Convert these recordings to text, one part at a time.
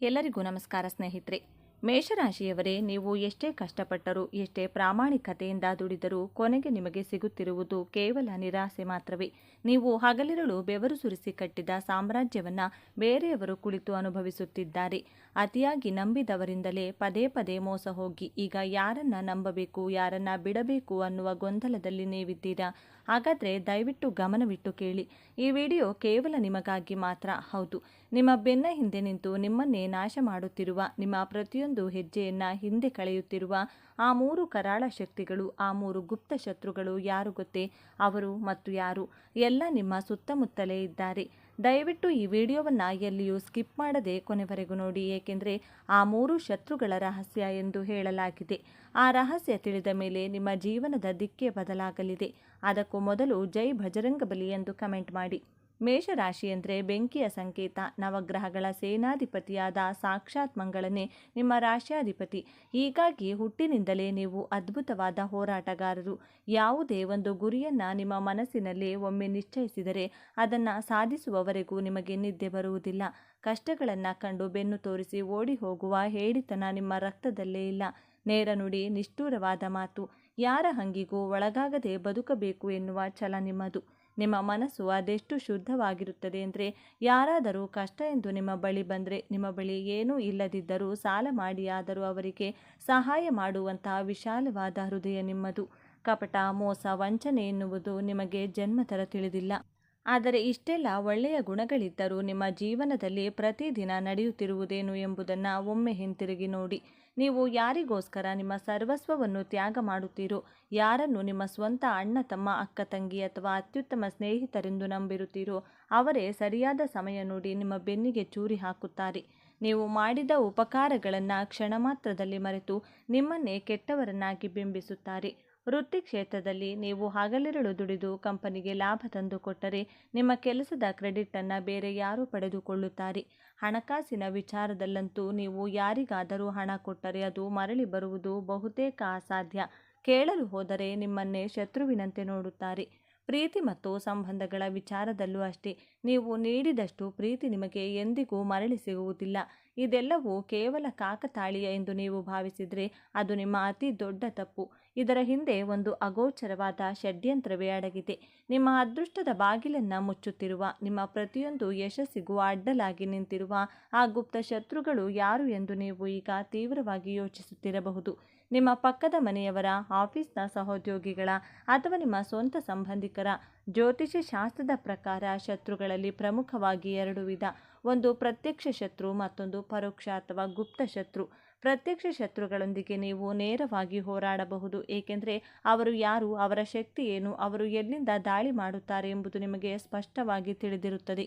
ಎಲ್ಲರಿಗೂ ನಮಸ್ಕಾರ ಸ್ನೇಹಿತರೆ. ಮೇಷರಾಶಿಯವರೇ, ನೀವು ಎಷ್ಟೇ ಕಷ್ಟಪಟ್ಟರೂ ಎಷ್ಟೇ ಪ್ರಾಮಾಣಿಕತೆಯಿಂದ ದುಡಿದರೂ ಕೊನೆಗೆ ನಿಮಗೆ ಸಿಗುತ್ತಿರುವುದು ಕೇವಲ ನಿರಾಸೆ ಮಾತ್ರವೇ. ನೀವು ಹಗಲಿರುಳು ಬೆವರು ಸುರಿಸಿ ಕಟ್ಟಿದ ಸಾಮ್ರಾಜ್ಯವನ್ನ ಬೇರೆಯವರು ಕುಳಿತು ಅನುಭವಿಸುತ್ತಿದ್ದಾರೆ. ಅತಿಯಾಗಿ ನಂಬಿದವರಿಂದಲೇ ಪದೇ ಪದೇ ಮೋಸ ಹೋಗಿ ಈಗ ಯಾರನ್ನ ನಂಬಬೇಕು ಯಾರನ್ನ ಬಿಡಬೇಕು ಅನ್ನುವ ಗೊಂದಲದಲ್ಲಿ ನೀವಿದ್ದೀರಾ. ಹಾಗಾದ್ರೆ ದಯವಿಟ್ಟು ಗಮನವಿಟ್ಟು ಕೇಳಿ. ಈ ವಿಡಿಯೋ ಕೇವಲ ನಿಮಗಾಗಿ ಮಾತ್ರ. ಹೌದು, ನಿಮ್ಮ ಬೆನ್ನ ಹಿಂದೆ ನಿಂತು ನಿಮ್ಮನ್ನೇ ನಾಶ ಮಾಡುತ್ತಿರುವ, ನಿಮ್ಮ ಪ್ರತಿಯೊಂದು ಹೆಜ್ಜೆಯನ್ನ ಹಿಂದೆ ಕಳೆಯುತ್ತಿರುವ ಆ 3 ಕರಾಳ ಶಕ್ತಿಗಳು, ಆ 3 ಗುಪ್ತ ಶತ್ರುಗಳು ಯಾರು ಗೊತ್ತೇ? ಅವರು ಮತ್ತು ಯಾರು? ಎಲ್ಲ ನಿಮ್ಮ ಸುತ್ತಮುತ್ತಲೇ ಇದ್ದಾರೆ. ದಯವಿಟ್ಟು ಈ ವಿಡಿಯೋವನ್ನ ಎಲ್ಲಿಯೂ ಸ್ಕಿಪ್ ಮಾಡದೆ ಕೊನೆವರೆಗೂ ನೋಡಿ, ಏಕೆಂದರೆ ಆ 3 ಶತ್ರುಗಳ ರಹಸ್ಯ ಎಂದು ಹೇಳಲಾಗಿದೆ. ಆ ರಹಸ್ಯ ತಿಳಿದ ಮೇಲೆ ನಿಮ್ಮ ಜೀವನದ ದಿಕ್ಕೇ ಬದಲಾಗಲಿದೆ. ಅದಕ್ಕೂ ಮೊದಲು ಜೈ ಭಜರಂಗಬಲಿ ಎಂದು ಕಮೆಂಟ್ ಮಾಡಿ. ಮೇಷರಾಶಿ ಅಂದರೆ ಬೆಂಕಿಯ ಸಂಕೇತ. ನವಗ್ರಹಗಳ ಸೇನಾಧಿಪತಿಯಾದ ಸಾಕ್ಷಾತ್ ಮಂಗಳನೇ ನಿಮ್ಮ ರಾಶ್ಯಾಧಿಪತಿ. ಹೀಗಾಗಿ ಹುಟ್ಟಿನಿಂದಲೇ ನೀವು ಅದ್ಭುತವಾದ ಹೋರಾಟಗಾರರು. ಯಾವುದೇ ಒಂದು ಗುರಿಯನ್ನ ನಿಮ್ಮ ಮನಸ್ಸಿನಲ್ಲಿ ಒಮ್ಮೆ ನಿಶ್ಚಯಿಸಿದರೆ ಅದನ್ನು ಸಾಧಿಸುವವರೆಗೂ ನಿಮಗೆ ನಿದ್ದೆ ಬರುವುದಿಲ್ಲ. ಕಷ್ಟಗಳನ್ನು ಕಂಡು ಬೆನ್ನು ತೋರಿಸಿ ಓಡಿ ಹೋಗುವ ಹೇಡಿತನ ನಿಮ್ಮ ರಕ್ತದಲ್ಲೇ ಇಲ್ಲ. ನೇರ ನುಡಿ, ನಿಷ್ಠುರವಾದ ಮಾತು, ಯಾರ ಹಂಗಿಗೂ ಒಳಗಾಗದೆ ಬದುಕಬೇಕು ಎನ್ನುವ ಛಲ ನಿಮ್ಮದು. ನಿಮ್ಮ ಮನಸ್ಸು ಅದೆಷ್ಟು ಶುದ್ಧವಾಗಿರುತ್ತದೆ ಅಂದರೆ, ಯಾರಾದರೂ ಕಷ್ಟ ಎಂದು ನಿಮ್ಮ ಬಳಿ ಬಂದರೆ, ನಿಮ್ಮ ಬಳಿ ಏನೂ ಇಲ್ಲದಿದ್ದರೂ ಸಾಲ ಮಾಡಿಯಾದರೂ ಅವರಿಗೆ ಸಹಾಯ ಮಾಡುವಂತಹ ವಿಶಾಲವಾದ ಹೃದಯ ನಿಮ್ಮದು. ಕಪಟ, ಮೋಸ, ವಂಚನೆ ಎನ್ನುವುದು ನಿಮಗೆ ಜನ್ಮತರ ತಿಳಿದಿಲ್ಲ. ಆದರೆ ಇಷ್ಟೆಲ್ಲ ಒಳ್ಳೆಯ ಗುಣಗಳಿದ್ದರೂ ನಿಮ್ಮ ಜೀವನದಲ್ಲಿ ಪ್ರತಿದಿನ ನಡೆಯುತ್ತಿರುವುದೇನು ಎಂಬುದನ್ನು ಒಮ್ಮೆ ಹಿಂತಿರುಗಿ ನೋಡಿ. ನೀವು ಯಾರಿಗೋಸ್ಕರ ನಿಮ್ಮ ಸರ್ವಸ್ವವನ್ನು ತ್ಯಾಗ ಮಾಡುತ್ತೀರೋ, ಯಾರನ್ನು ನಿಮ್ಮ ಸ್ವಂತ ಅಣ್ಣ ತಮ್ಮ, ಅಕ್ಕ ತಂಗಿ ಅಥವಾ ಅತ್ಯುತ್ತಮ ಸ್ನೇಹಿತರೆಂದು ನಂಬಿರುತ್ತೀರೋ ಅವರೇ ಸರಿಯಾದ ಸಮಯ ನೋಡಿ ನಿಮ್ಮ ಬೆನ್ನಿಗೆ ಚೂರಿ ಹಾಕುತ್ತಾರೆ. ನೀವು ಮಾಡಿದ ಉಪಕಾರಗಳನ್ನು ಕ್ಷಣ ಮಾತ್ರದಲ್ಲಿ ಮರೆತು ನಿಮ್ಮನ್ನೇ ಕೆಟ್ಟವರನ್ನಾಗಿ ಬಿಂಬಿಸುತ್ತಾರೆ. ವೃತ್ತಿ ಕ್ಷೇತ್ರದಲ್ಲಿ ನೀವು ಹಗಲಿರುಳು ದುಡಿದು ಕಂಪನಿಗೆ ಲಾಭ ತಂದು ಕೊಟ್ಟರೆ ನಿಮ್ಮ ಕೆಲಸದ ಕ್ರೆಡಿಟನ್ನು ಬೇರೆ ಯಾರೂ ಪಡೆದುಕೊಳ್ಳುತ್ತಾರೆ. ಹಣಕಾಸಿನ ವಿಚಾರದಲ್ಲಂತೂ ನೀವು ಯಾರಿಗಾದರೂ ಹಣ ಕೊಟ್ಟರೆ ಅದು ಮರಳಿ ಬರುವುದು ಬಹುತೇಕ ಅಸಾಧ್ಯ. ಕೇಳಲು ಹೋದರೆ ನಿಮ್ಮನ್ನೇ ಶತ್ರುವಿನಂತೆ ನೋಡುತ್ತಾರೆ. ಪ್ರೀತಿ ಮತ್ತು ಸಂಬಂಧಗಳ ವಿಚಾರದಲ್ಲೂ ಅಷ್ಟೇ. ನೀವು ನೀಡಿದಷ್ಟು ಪ್ರೀತಿ ನಿಮಗೆ ಎಂದಿಗೂ ಮರಳಿ ಸಿಗುವುದಿಲ್ಲ. ಇದೆಲ್ಲವೂ ಕೇವಲ ಕಾಕತಾಳೀಯ ಎಂದು ನೀವು ಭಾವಿಸಿದರೆ ಅದು ನಿಮ್ಮ ಅತಿ ದೊಡ್ಡ ತಪ್ಪು. ಇದರ ಹಿಂದೆ ಒಂದು ಅಗೋಚರವಾದ ಷಡ್ಯಂತ್ರವೇ ಅಡಗಿದೆ. ನಿಮ್ಮ ಅದೃಷ್ಟದ ಬಾಗಿಲನ್ನು ಮುಚ್ಚುತ್ತಿರುವ, ನಿಮ್ಮ ಪ್ರತಿಯೊಂದು ಯಶಸ್ಸಿಗೂ ಅಡ್ಡಲಾಗಿ ನಿಂತಿರುವ ಆ ಗುಪ್ತ ಶತ್ರುಗಳು ಯಾರು ಎಂದು ನೀವು ಈಗ ತೀವ್ರವಾಗಿ ಯೋಚಿಸುತ್ತಿರಬಹುದು. ನಿಮ್ಮ ಪಕ್ಕದ ಮನೆಯವರ, ಆಫೀಸ್ನ ಸಹೋದ್ಯೋಗಿಗಳ ಅಥವಾ ನಿಮ್ಮ ಸ್ವಂತ ಸಂಬಂಧಿಕರ. ಜ್ಯೋತಿಷ್ಯ ಶಾಸ್ತ್ರದ ಪ್ರಕಾರ ಶತ್ರುಗಳಲ್ಲಿ ಪ್ರಮುಖವಾಗಿ 2 ವಿಧ. ಒಂದು ಪ್ರತ್ಯಕ್ಷ ಶತ್ರು, ಮತ್ತೊಂದು ಪರೋಕ್ಷ ಅಥವಾ ಗುಪ್ತ ಶತ್ರು. ಪ್ರತ್ಯಕ್ಷ ಶತ್ರುಗಳೊಂದಿಗೆ ನೀವು ನೇರವಾಗಿ ಹೋರಾಡಬಹುದು, ಏಕೆಂದರೆ ಅವರು ಯಾರು, ಅವರ ಶಕ್ತಿ ಏನು, ಅವರು ಎಲ್ಲಿಂದ ದಾಳಿ ಮಾಡುತ್ತಾರೆ ಎಂಬುದು ನಿಮಗೆ ಸ್ಪಷ್ಟವಾಗಿ ತಿಳಿದಿರುತ್ತದೆ.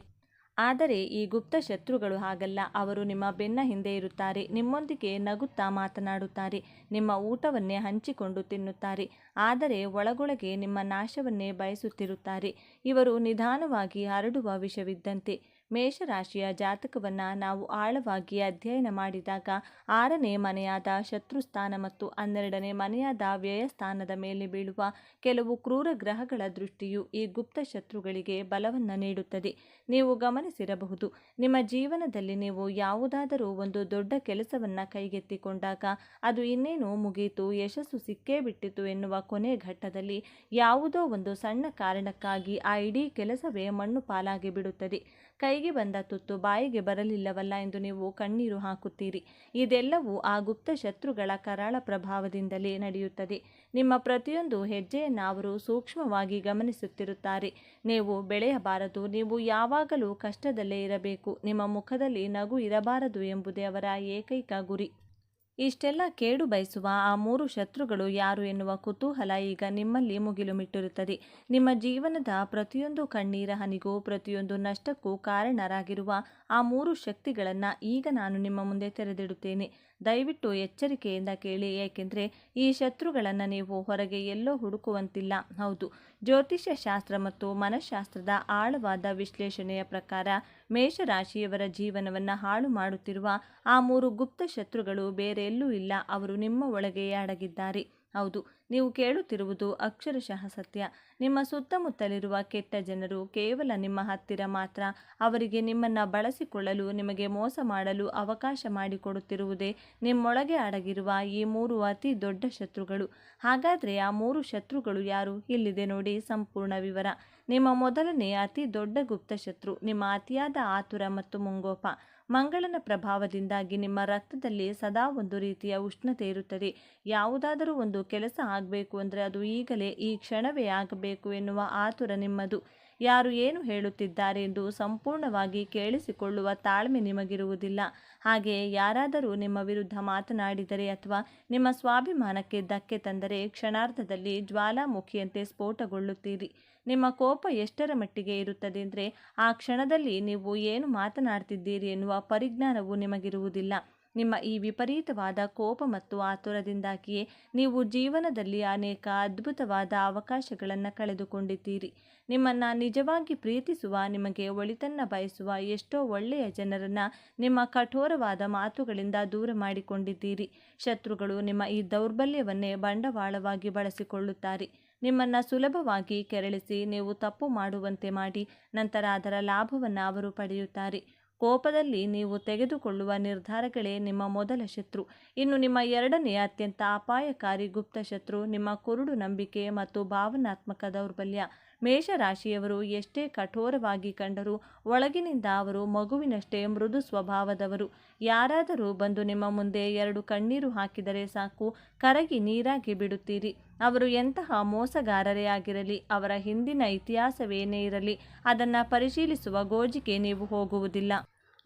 ಆದರೆ ಈ ಗುಪ್ತ ಶತ್ರುಗಳು ಹಾಗಲ್ಲ. ಅವರು ನಿಮ್ಮ ಬೆನ್ನ ಹಿಂದೆ ಇರುತ್ತಾರೆ, ನಿಮ್ಮೊಂದಿಗೆ ನಗುತ್ತಾ ಮಾತನಾಡುತ್ತಾರೆ, ನಿಮ್ಮ ಊಟವನ್ನೇ ಹಂಚಿಕೊಂಡು ತಿನ್ನುತ್ತಾರೆ, ಆದರೆ ಒಳಗೊಳಗೆ ನಿಮ್ಮ ನಾಶವನ್ನೇ ಬಯಸುತ್ತಿರುತ್ತಾರೆ. ಇವರು ನಿಧಾನವಾಗಿ ಹರಡುವ ವಿಷವಿದ್ದಂತೆ. ಮೇಷರಾಶಿಯ ಜಾತಕವನ್ನು ನಾವು ಆಳವಾಗಿ ಅಧ್ಯಯನ ಮಾಡಿದಾಗ 6ನೇ ಮನೆಯಾದ ಶತ್ರುಸ್ಥಾನ ಮತ್ತು 12ನೇ ಮನೆಯಾದ ವ್ಯಯಸ್ಥಾನದ ಮೇಲೆ ಬೀಳುವ ಕೆಲವು ಕ್ರೂರ ಗ್ರಹಗಳ ದೃಷ್ಟಿಯು ಈ ಗುಪ್ತ ಶತ್ರುಗಳಿಗೆ ಬಲವನ್ನು ನೀಡುತ್ತದೆ. ನೀವು ಗಮನಿಸಿರಬಹುದು, ನಿಮ್ಮ ಜೀವನದಲ್ಲಿ ನೀವು ಯಾವುದಾದರೂ ಒಂದು ದೊಡ್ಡ ಕೆಲಸವನ್ನು ಕೈಗೆತ್ತಿಕೊಂಡಾಗ ಅದು ಇನ್ನೇನು ಮುಗಿಯಿತು, ಯಶಸ್ಸು ಸಿಕ್ಕೇ ಬಿಟ್ಟಿತು ಎನ್ನುವ ಕೊನೆ ಘಟ್ಟದಲ್ಲಿ ಯಾವುದೋ ಒಂದು ಸಣ್ಣ ಕಾರಣಕ್ಕಾಗಿ ಆ ಇಡೀ ಕೆಲಸವೇ ಮಣ್ಣು ಪಾಲಾಗಿ ಬಿಡುತ್ತದೆ. ಕೈಗೆ ಬಂದ ತುತ್ತು ಬಾಯಿಗೆ ಬರಲಿಲ್ಲವಲ್ಲ ಎಂದು ನೀವು ಕಣ್ಣೀರು ಹಾಕುತ್ತೀರಿ. ಇದೆಲ್ಲವೂ ಆ ಗುಪ್ತ ಶತ್ರುಗಳ ಕರಾಳ ಪ್ರಭಾವದಿಂದಲೇ ನಡೆಯುತ್ತದೆ. ನಿಮ್ಮ ಪ್ರತಿಯೊಂದು ಹೆಜ್ಜೆಯನ್ನು ಅವರು ಸೂಕ್ಷ್ಮವಾಗಿ ಗಮನಿಸುತ್ತಿರುತ್ತಾರೆ. ನೀವು ಬೆಳೆಯಬಾರದು, ನೀವು ಯಾವಾಗಲೂ ಕಷ್ಟದಲ್ಲೇ ಇರಬೇಕು, ನಿಮ್ಮ ಮುಖದಲ್ಲಿ ನಗು ಇರಬಾರದು ಎಂಬುದೇ ಅವರ ಏಕೈಕ ಗುರಿ. ಇಷ್ಟೆಲ್ಲ ಕೇಡು ಬಯಸುವ ಆ 3 ಶತ್ರುಗಳು ಯಾರು ಎನ್ನುವ ಕುತೂಹಲ ಈಗ ನಿಮ್ಮಲ್ಲಿ ಮುಗಿಲು ಮಿಟ್ಟಿರುತ್ತದೆ. ನಿಮ್ಮ ಜೀವನದ ಪ್ರತಿಯೊಂದು ಕಣ್ಣೀರ ಹನಿಗೂ, ಪ್ರತಿಯೊಂದು ನಷ್ಟಕ್ಕೂ ಕಾರಣರಾಗಿರುವ ಆ 3 ಶಕ್ತಿಗಳನ್ನು ಈಗ ನಾನು ನಿಮ್ಮ ಮುಂದೆ ತೆರೆದಿಡುತ್ತೇನೆ. ದಯವಿಟ್ಟು ಎಚ್ಚರಿಕೆಯಿಂದ ಕೇಳಿ, ಏಕೆಂದರೆ ಈ ಶತ್ರುಗಳನ್ನು ನೀವು ಹೊರಗೆ ಎಲ್ಲೋ ಹುಡುಕುವಂತಿಲ್ಲ. ಹೌದು, ಜ್ಯೋತಿಷ್ಯ ಶಾಸ್ತ್ರ ಮತ್ತು ಮನಃಶಾಸ್ತ್ರದ ಆಳವಾದ ವಿಶ್ಲೇಷಣೆಯ ಪ್ರಕಾರ ಮೇಷರಾಶಿಯವರ ಜೀವನವನ್ನು ಹಾಳು ಮಾಡುತ್ತಿರುವ ಆ 3 ಗುಪ್ತ ಶತ್ರುಗಳು ಬೇರೆ ಎಲ್ಲೂ ಇಲ್ಲ, ಅವರು ನಿಮ್ಮ ಒಳಗೆಯೇ ಅಡಗಿದ್ದಾರೆ. ಹೌದು, ನೀವು ಕೇಳುತ್ತಿರುವುದು ಅಕ್ಷರಶಃ ಸತ್ಯ. ನಿಮ್ಮ ಸುತ್ತಮುತ್ತಲಿರುವ ಕೆಟ್ಟ ಜನರು ಕೇವಲ ನಿಮ್ಮ ಹತ್ತಿರ ಮಾತ್ರ. ಅವರಿಗೆ ನಿಮ್ಮನ್ನು ಬಳಸಿಕೊಳ್ಳಲು, ನಿಮಗೆ ಮೋಸ ಮಾಡಲು ಅವಕಾಶ ಮಾಡಿಕೊಡುತ್ತಿರುವುದೇ ನಿಮ್ಮೊಳಗೆ ಅಡಗಿರುವ ಈ 3 ಅತಿ ದೊಡ್ಡ ಶತ್ರುಗಳು. ಹಾಗಾದರೆ ಆ 3 ಶತ್ರುಗಳು ಯಾರು? ಇಲ್ಲಿದೆ ನೋಡಿ ಸಂಪೂರ್ಣ ವಿವರ. ನಿಮ್ಮ ಮೊದಲನೇ ಅತಿ ದೊಡ್ಡ ಗುಪ್ತ ಶತ್ರು ನಿಮ್ಮ ಅತಿಯಾದ ಆತುರ ಮತ್ತು ಮುಂಗೋಪ. ಮಂಗಳನ ಪ್ರಭಾವದಿಂದಾಗಿ ನಿಮ್ಮ ರಕ್ತದಲ್ಲಿ ಸದಾ ಒಂದು ರೀತಿಯ ಉಷ್ಣತೆ ಇರುತ್ತದೆ. ಯಾವುದಾದರೂ ಒಂದು ಕೆಲಸ ಆಗಬೇಕು ಅಂದರೆ ಅದು ಈಗಲೇ ಈ ಕ್ಷಣವೇ ಆಗಬೇಕು ಎನ್ನುವ ಆತುರ ನಿಮ್ಮದು. ಯಾರು ಏನು ಹೇಳುತ್ತಿದ್ದಾರೆ ಎಂದು ಸಂಪೂರ್ಣವಾಗಿ ಕೇಳಿಸಿಕೊಳ್ಳುವ ತಾಳ್ಮೆ ನಿಮಗಿರುವುದಿಲ್ಲ. ಹಾಗೆಯೇ ಯಾರಾದರೂ ನಿಮ್ಮ ವಿರುದ್ಧ ಮಾತನಾಡಿದರೆ ಅಥವಾ ನಿಮ್ಮ ಸ್ವಾಭಿಮಾನಕ್ಕೆ ಧಕ್ಕೆ ತಂದರೆ ಕ್ಷಣಾರ್ಧದಲ್ಲಿ ಜ್ವಾಲಾಮುಖಿಯಂತೆ ಸ್ಫೋಟಗೊಳ್ಳುತ್ತೀರಿ. ನಿಮ್ಮ ಕೋಪ ಎಷ್ಟರ ಮಟ್ಟಿಗೆ ಇರುತ್ತದೆ ಅಂದರೆ ಆ ಕ್ಷಣದಲ್ಲಿ ನೀವು ಏನು ಮಾತನಾಡ್ತಿದ್ದೀರಿ ಎನ್ನುವ ಪರಿಜ್ಞಾನವೂ ನಿಮಗಿರುವುದಿಲ್ಲ. ನಿಮ್ಮ ಈ ವಿಪರೀತವಾದ ಕೋಪ ಮತ್ತು ಆತುರದಿಂದಾಗಿಯೇ ನೀವು ಜೀವನದಲ್ಲಿ ಅನೇಕ ಅದ್ಭುತವಾದ ಅವಕಾಶಗಳನ್ನು ಕಳೆದುಕೊಂಡಿದ್ದೀರಿ. ನಿಮ್ಮನ್ನು ನಿಜವಾಗಿ ಪ್ರೀತಿಸುವ, ನಿಮಗೆ ಒಳಿತನ್ನು ಬಯಸುವ ಎಷ್ಟೋ ಒಳ್ಳೆಯ ಜನರನ್ನು ನಿಮ್ಮ ಕಠೋರವಾದ ಮಾತುಗಳಿಂದ ದೂರ ಮಾಡಿಕೊಂಡಿದ್ದೀರಿ. ಶತ್ರುಗಳು ನಿಮ್ಮ ಈ ದೌರ್ಬಲ್ಯವನ್ನೇ ಬಂಡವಾಳವಾಗಿ ಬಳಸಿಕೊಳ್ಳುತ್ತಾರೆ. ನಿಮ್ಮನ್ನು ಸುಲಭವಾಗಿ ಕೆರಳಿಸಿ ನೀವು ತಪ್ಪು ಮಾಡುವಂತೆ ಮಾಡಿ ನಂತರ ಅದರ ಲಾಭವನ್ನು ಅವರು ಪಡೆಯುತ್ತಾರೆ. ಕೋಪದಲ್ಲಿ ನೀವು ತೆಗೆದುಕೊಳ್ಳುವ ನಿರ್ಧಾರಗಳೇ ನಿಮ್ಮ ಮೊದಲ ಶತ್ರು. ಇನ್ನು ನಿಮ್ಮ ಎರಡನೇ ಅತ್ಯಂತ ಅಪಾಯಕಾರಿ ಗುಪ್ತ ಶತ್ರು ನಿಮ್ಮ ಕುರುಡು ನಂಬಿಕೆ ಮತ್ತು ಭಾವನಾತ್ಮಕ ದೌರ್ಬಲ್ಯ. ಮೇಷರಾಶಿಯವರು ಎಷ್ಟೇ ಕಠೋರವಾಗಿ ಕಂಡರೂ ಒಳಗಿನಿಂದ ಅವರು ಮಗುವಿನಷ್ಟೇ ಮೃದು ಸ್ವಭಾವದವರು. ಯಾರಾದರೂ ಬಂದು ನಿಮ್ಮ ಮುಂದೆ 2 ಕಣ್ಣೀರು ಹಾಕಿದರೆ ಸಾಕು, ಕರಗಿ ನೀರಾಗಿ ಬಿಡುತ್ತೀರಿ. ಅವರು ಎಂತಹ ಮೋಸಗಾರರೇ ಆಗಿರಲಿ, ಅವರ ಹಿಂದಿನ ಇತಿಹಾಸವೇನೇ ಇರಲಿ, ಅದನ್ನು ಪರಿಶೀಲಿಸುವ ಗೋಜಿಗೆ ನೀವು ಹೋಗುವುದಿಲ್ಲ.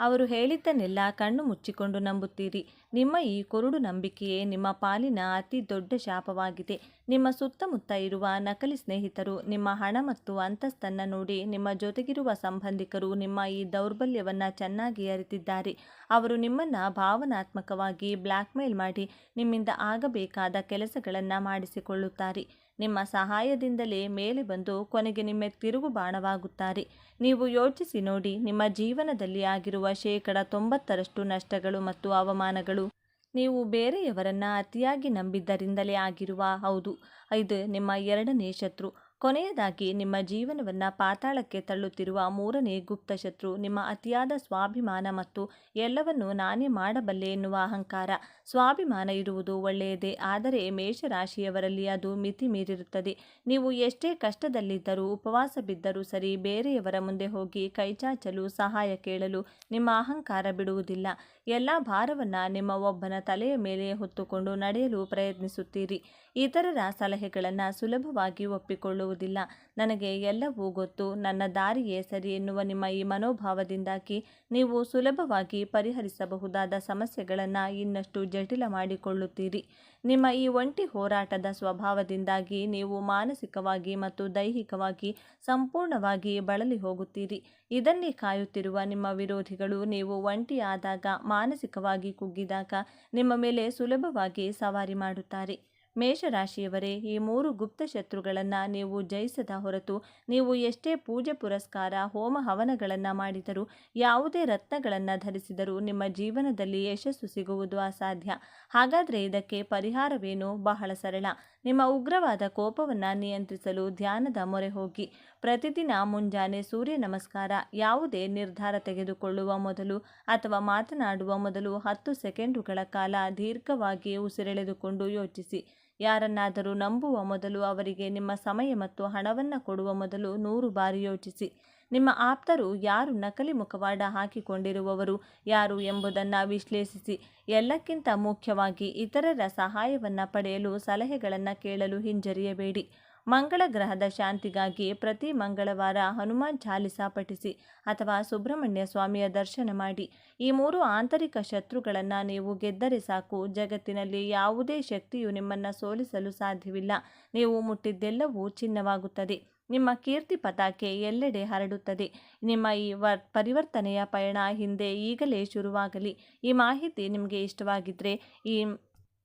ಅವರು ಹೇಳಿದ್ದನ್ನೆಲ್ಲ ಕಣ್ಣು ಮುಚ್ಚಿಕೊಂಡು ನಂಬುತ್ತೀರಿ. ನಿಮ್ಮ ಈ ಕುರುಡು ನಂಬಿಕೆಯೇ ನಿಮ್ಮ ಪಾಲಿನ ಅತಿ ದೊಡ್ಡ ಶಾಪವಾಗಿದೆ. ನಿಮ್ಮ ಸುತ್ತಮುತ್ತ ಇರುವ ನಕಲಿ ಸ್ನೇಹಿತರು ನಿಮ್ಮ ಹಣ ಮತ್ತು ಅಂತಸ್ತನ್ನು ನೋಡಿ ನಿಮ್ಮ ಜೊತೆಗಿರುವ ಸಂಬಂಧಿಕರು ನಿಮ್ಮ ಈ ದೌರ್ಬಲ್ಯವನ್ನು ಚೆನ್ನಾಗಿ ಅರಿತಿದ್ದಾರೆ. ಅವರು ನಿಮ್ಮನ್ನು ಭಾವನಾತ್ಮಕವಾಗಿ ಬ್ಲ್ಯಾಕ್ಮೇಲ್ ಮಾಡಿ ನಿಮ್ಮಿಂದ ಆಗಬೇಕಾದ ಕೆಲಸಗಳನ್ನು ಮಾಡಿಸಿಕೊಳ್ಳುತ್ತಾರೆ. ನಿಮ್ಮ ಸಹಾಯದಿಂದಲೇ ಮೇಲೆ ಬಂದು ಕೊನೆಗೆ ನಿಮ್ಮ ತಿರುಗುಬಾಣವಾಗುತ್ತಾರೆ. ನೀವು ಯೋಚಿಸಿ ನೋಡಿ, ನಿಮ್ಮ ಜೀವನದಲ್ಲಿ ಆಗಿರುವ 90% ನಷ್ಟಗಳು ಮತ್ತು ಅವಮಾನಗಳು ನೀವು ಬೇರೆಯವರನ್ನು ಅತಿಯಾಗಿ ನಂಬಿದ್ದರಿಂದಲೇ ಆಗಿರುವ. ಹೌದು, ಇದು ನಿಮ್ಮ ಎರಡನೇ ಶತ್ರು. ಕೊನೆಯದಾಗಿ ನಿಮ್ಮ ಜೀವನವನ್ನು ಪಾತಾಳಕ್ಕೆ ತಳ್ಳುತ್ತಿರುವ 3ನೇ ಗುಪ್ತ ಶತ್ರು ನಿಮ್ಮ ಅತಿಯಾದ ಸ್ವಾಭಿಮಾನ ಮತ್ತು ಎಲ್ಲವನ್ನೂ ನಾನೇ ಮಾಡಬಲ್ಲೆ ಎನ್ನುವ ಅಹಂಕಾರ. ಸ್ವಾಭಿಮಾನ ಇರುವುದು ಒಳ್ಳೆಯದೇ, ಆದರೆ ಮೇಷರಾಶಿಯವರಲ್ಲಿ ಅದು ಮಿತಿ ಮೀರಿರುತ್ತದೆ. ನೀವು ಎಷ್ಟೇ ಕಷ್ಟದಲ್ಲಿದ್ದರೂ, ಉಪವಾಸ ಬಿದ್ದರೂ ಸರಿ, ಬೇರೆಯವರ ಮುಂದೆ ಹೋಗಿ ಕೈಚಾಚಲು, ಸಹಾಯ ಕೇಳಲು ನಿಮ್ಮ ಅಹಂಕಾರ ಬಿಡುವುದಿಲ್ಲ. ಎಲ್ಲ ಭಾರವನ್ನು ನಿಮ್ಮ ಒಬ್ಬನ ತಲೆಯ ಮೇಲೆ ಹೊತ್ತುಕೊಂಡು ನಡೆಯಲು ಪ್ರಯತ್ನಿಸುತ್ತೀರಿ. ಇತರರ ಸಲಹೆಗಳನ್ನು ಸುಲಭವಾಗಿ ಒಪ್ಪಿಕೊಳ್ಳುವುದಿಲ್ಲ. ನನಗೆ ಎಲ್ಲವೂ ಗೊತ್ತು, ನನ್ನ ದಾರಿಯೇ ಸರಿ ಎನ್ನುವ ನಿಮ್ಮ ಈ ಮನೋಭಾವದಿಂದಾಗಿ ನೀವು ಸುಲಭವಾಗಿ ಪರಿಹರಿಸಬಹುದಾದ ಸಮಸ್ಯೆಗಳನ್ನು ಇನ್ನಷ್ಟು ಜಟಿಲ ಮಾಡಿಕೊಳ್ಳುತ್ತೀರಿ. ನಿಮ್ಮ ಈ ಒಂಟಿ ಹೋರಾಟದ ಸ್ವಭಾವದಿಂದಾಗಿ ನೀವು ಮಾನಸಿಕವಾಗಿ ಮತ್ತು ದೈಹಿಕವಾಗಿ ಸಂಪೂರ್ಣವಾಗಿ ಬಳಲಿ ಹೋಗುತ್ತೀರಿ. ಇದನ್ನೇ ಕಾಯುತ್ತಿರುವ ನಿಮ್ಮ ವಿರೋಧಿಗಳು ನೀವು ಒಂಟಿಯಾದಾಗ, ಮಾನಸಿಕವಾಗಿ ಕುಗ್ಗಿದಾಗ ನಿಮ್ಮ ಮೇಲೆ ಸುಲಭವಾಗಿ ಸವಾರಿ ಮಾಡುತ್ತಾರೆ. ಮೇಷರಾಶಿಯವರೇ, ಈ 3 ಗುಪ್ತ ಶತ್ರುಗಳನ್ನು ನೀವು ಜಯಿಸದ ಹೊರತು ನೀವು ಎಷ್ಟೇ ಪೂಜೆ ಪುರಸ್ಕಾರ, ಹೋಮ ಹವನಗಳನ್ನು ಮಾಡಿದರೂ, ಯಾವುದೇ ರತ್ನಗಳನ್ನು ಧರಿಸಿದರೂ ನಿಮ್ಮ ಜೀವನದಲ್ಲಿ ಯಶಸ್ಸು ಸಿಗುವುದು ಅಸಾಧ್ಯ. ಹಾಗಾದರೆ ಇದಕ್ಕೆ ಪರಿಹಾರವೇನು? ಬಹಳ ಸರಳ. ನಿಮ್ಮ ಉಗ್ರವಾದ ಕೋಪವನ್ನು ನಿಯಂತ್ರಿಸಲು ಧ್ಯಾನದ ಮೊರೆ ಹೋಗಿ. ಪ್ರತಿದಿನ ಮುಂಜಾನೆ ಸೂರ್ಯ ನಮಸ್ಕಾರ. ಯಾವುದೇ ನಿರ್ಧಾರ ತೆಗೆದುಕೊಳ್ಳುವ ಮೊದಲು ಅಥವಾ ಮಾತನಾಡುವ ಮೊದಲು 10 ಸೆಕೆಂಡುಗಳ ಕಾಲ ದೀರ್ಘವಾಗಿ ಉಸಿರೆಳೆದುಕೊಂಡು ಯೋಚಿಸಿ. ಯಾರನ್ನಾದರೂ ನಂಬುವ ಮೊದಲು, ಅವರಿಗೆ ನಿಮ್ಮ ಸಮಯ ಮತ್ತು ಹಣವನ್ನು ಕೊಡುವ ಮೊದಲು 100 ಬಾರಿ ಯೋಚಿಸಿ. ನಿಮ್ಮ ಆಪ್ತರು ಯಾರು, ನಕಲಿ ಮುಖವಾಡ ಹಾಕಿಕೊಂಡಿರುವವರು ಯಾರು ಎಂಬುದನ್ನು ವಿಶ್ಲೇಷಿಸಿ. ಎಲ್ಲಕ್ಕಿಂತ ಮುಖ್ಯವಾಗಿ ಇತರರ ಸಹಾಯವನ್ನು ಪಡೆಯಲು, ಸಲಹೆಗಳನ್ನು ಕೇಳಲು ಹಿಂಜರಿಯಬೇಡಿ. ಮಂಗಳ ಗ್ರಹದ ಶಾಂತಿಗಾಗಿ ಪ್ರತಿ ಮಂಗಳವಾರ ಹನುಮಾನ್ ಚಾಲಿಸಾ ಪಠಿಸಿ ಅಥವಾ ಸುಬ್ರಹ್ಮಣ್ಯ ಸ್ವಾಮಿಯ ದರ್ಶನ ಮಾಡಿ. ಈ 3 ಆಂತರಿಕ ಶತ್ರುಗಳನ್ನು ನೀವು ಗೆದ್ದರೆ ಸಾಕು, ಜಗತ್ತಿನಲ್ಲಿ ಯಾವುದೇ ಶಕ್ತಿಯು ನಿಮ್ಮನ್ನು ಸೋಲಿಸಲು ಸಾಧ್ಯವಿಲ್ಲ. ನೀವು ಮುಟ್ಟಿದ್ದೆಲ್ಲವೂ ಚಿನ್ನವಾಗುತ್ತದೆ. ನಿಮ್ಮ ಕೀರ್ತಿ ಪತಾಕೆ ಎಲ್ಲೆಡೆ ಹರಡುತ್ತದೆ. ನಿಮ್ಮ ಈ ಪರಿವರ್ತನೆಯ ಪಯಣ ಹಿಂದೆ ಈಗಲೇ ಶುರುವಾಗಲಿ. ಈ ಮಾಹಿತಿ ನಿಮಗೆ ಇಷ್ಟವಾಗಿದ್ದರೆ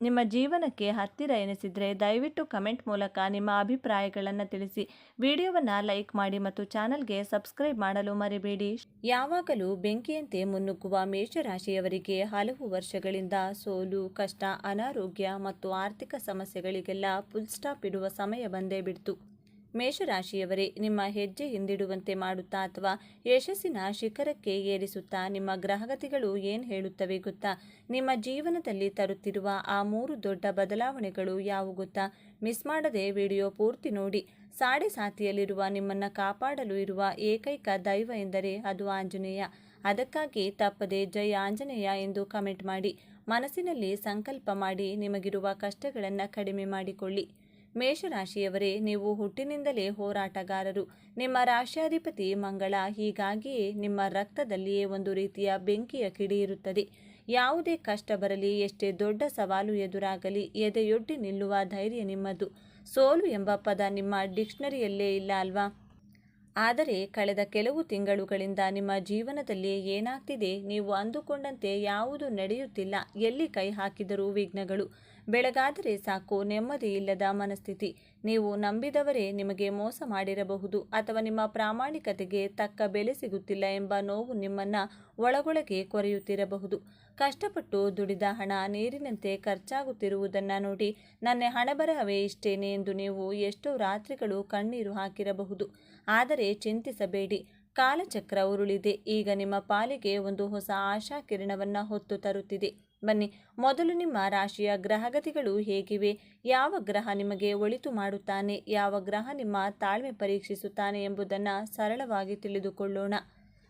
ನಿಮ್ಮ ಜೀವನಕ್ಕೆ ಹತ್ತಿರ ಎನಿಸಿದರೆ ದಯವಿಟ್ಟು ಕಮೆಂಟ್ ಮೂಲಕ ನಿಮ್ಮ ಅಭಿಪ್ರಾಯಗಳನ್ನು ತಿಳಿಸಿ. ವಿಡಿಯೋವನ್ನು ಲೈಕ್ ಮಾಡಿ ಮತ್ತು ಚಾನಲ್ಗೆ ಸಬ್ಸ್ಕ್ರೈಬ್ ಮಾಡಲು ಮರಿಬೇಡಿ. ಯಾವಾಗಲೂ ಬೆಂಕಿಯಂತೆ ಮುನ್ನುಗ್ಗುವ ಮೇಷರಾಶಿಯವರಿಗೆ ಹಲವು ವರ್ಷಗಳಿಂದ ಸೋಲು, ಕಷ್ಟ, ಅನಾರೋಗ್ಯ ಮತ್ತು ಆರ್ಥಿಕ ಸಮಸ್ಯೆಗಳಿಗೆಲ್ಲ ಫುಲ್ ಸ್ಟಾಪ್ ಇಡುವ ಸಮಯ ಬಂದೇ ಬಿಡ್ತು. ಮೇಷರಾಶಿಯವರೇ, ನಿಮ್ಮ ಹೆಜ್ಜೆ ಹಿಂದಿಡುವಂತೆ ಮಾಡುತ್ತಾ ಅಥವಾ ಯಶಸ್ಸಿನ ಶಿಖರಕ್ಕೆ ಏರಿಸುತ್ತಾ ನಿಮ್ಮ ಗ್ರಹಗತಿಗಳು ಏನು ಹೇಳುತ್ತವೆ ಗೊತ್ತಾ? ನಿಮ್ಮ ಜೀವನದಲ್ಲಿ ತರುತ್ತಿರುವ ಆ 3 ದೊಡ್ಡ ಬದಲಾವಣೆಗಳು ಯಾವುವು ಗೊತ್ತಾ? ಮಿಸ್ ಮಾಡದೆ ವಿಡಿಯೋ ಪೂರ್ತಿ ನೋಡಿ. ಸಾಡೆ ಸಾತಿಯಲ್ಲಿರುವ ನಿಮ್ಮನ್ನು ಕಾಪಾಡಲು ಇರುವ ಏಕೈಕ ದೈವ ಎಂದರೆ ಅದು ಆಂಜನೇಯ. ಅದಕ್ಕಾಗಿ ತಪ್ಪದೆ ಜೈ ಆಂಜನೇಯ ಎಂದು ಕಮೆಂಟ್ ಮಾಡಿ. ಮನಸ್ಸಿನಲ್ಲಿ ಸಂಕಲ್ಪ ಮಾಡಿ ನಿಮಗಿರುವ ಕಷ್ಟಗಳನ್ನು ಕಡಿಮೆ ಮಾಡಿಕೊಳ್ಳಿ. ಮೇಷರಾಶಿಯವರೇ, ನೀವು ಹುಟ್ಟಿನಿಂದಲೇ ಹೋರಾಟಗಾರರು. ನಿಮ್ಮ ರಾಶ್ಯಾಧಿಪತಿ ಮಂಗಳ. ಹೀಗಾಗಿಯೇ ನಿಮ್ಮ ರಕ್ತದಲ್ಲಿಯೇ ಒಂದು ರೀತಿಯ ಬೆಂಕಿಯ ಕಿಡಿ ಇರುತ್ತದೆ. ಯಾವುದೇ ಕಷ್ಟ ಬರಲಿ, ಎಷ್ಟೇ ದೊಡ್ಡ ಸವಾಲು ಎದುರಾಗಲಿ, ಎದೆಯೊಡ್ಡಿ ನಿಲ್ಲುವ ಧೈರ್ಯ ನಿಮ್ಮದು. ಸೋಲು ಎಂಬ ಪದ ನಿಮ್ಮ ಡಿಕ್ಷನರಿಯಲ್ಲೇ ಇಲ್ಲ ಅಲ್ವಾ? ಆದರೆ ಕಳೆದ ಕೆಲವು ತಿಂಗಳುಗಳಿಂದ ನಿಮ್ಮ ಜೀವನದಲ್ಲಿ ಏನಾಗ್ತಿದೆ? ನೀವು ಅಂದುಕೊಂಡಂತೆ ಯಾವುದು ನಡೆಯುತ್ತಿಲ್ಲ. ಎಲ್ಲಿ ಕೈ ಹಾಕಿದರೂ ವಿಘ್ನಗಳು. ಬೆಳಗಾದರೆ ಸಾಕು ನೆಮ್ಮದಿ ಇಲ್ಲದ ಮನಸ್ಥಿತಿ. ನೀವು ನಂಬಿದವರೇ ನಿಮಗೆ ಮೋಸ ಮಾಡಿರಬಹುದು, ಅಥವಾ ನಿಮ್ಮ ಪ್ರಾಮಾಣಿಕತೆಗೆ ತಕ್ಕ ಬೆಲೆ ಸಿಗುತ್ತಿಲ್ಲ ಎಂಬ ನೋವು ನಿಮ್ಮನ್ನು ಒಳಗೊಳಗೆ ಕೊರೆಯುತ್ತಿರಬಹುದು. ಕಷ್ಟಪಟ್ಟು ದುಡಿದ ಹಣ ನೀರಿನಂತೆ ಖರ್ಚಾಗುತ್ತಿರುವುದನ್ನು ನೋಡಿ ನನ್ನ ಹಣಬರಹವೇ ಇಷ್ಟೇನೆ ಎಂದು ನೀವು ಎಷ್ಟೋ ರಾತ್ರಿಗಳು ಕಣ್ಣೀರು ಹಾಕಿರಬಹುದು. ಆದರೆ ಚಿಂತಿಸಬೇಡಿ, ಕಾಲಚಕ್ರ ಉರುಳಿದೆ. ಈಗ ನಿಮ್ಮ ಪಾಲಿಗೆ ಒಂದು ಹೊಸ ಆಶಾ ಕಿರಣವನ್ನು ಹೊತ್ತು ತರುತ್ತಿದೆ. ಬನ್ನಿ, ಮೊದಲು ನಿಮ್ಮ ರಾಶಿಯ ಗ್ರಹಗತಿಗಳು ಹೇಗಿವೆ, ಯಾವ ಗ್ರಹ ನಿಮಗೆ ಒಳಿತು ಮಾಡುತ್ತಾನೆ, ಯಾವ ಗ್ರಹ ನಿಮ್ಮ ತಾಳ್ಮೆ ಪರೀಕ್ಷಿಸುತ್ತಾನೆ ಎಂಬುದನ್ನು ಸರಳವಾಗಿ ತಿಳಿದುಕೊಳ್ಳೋಣ.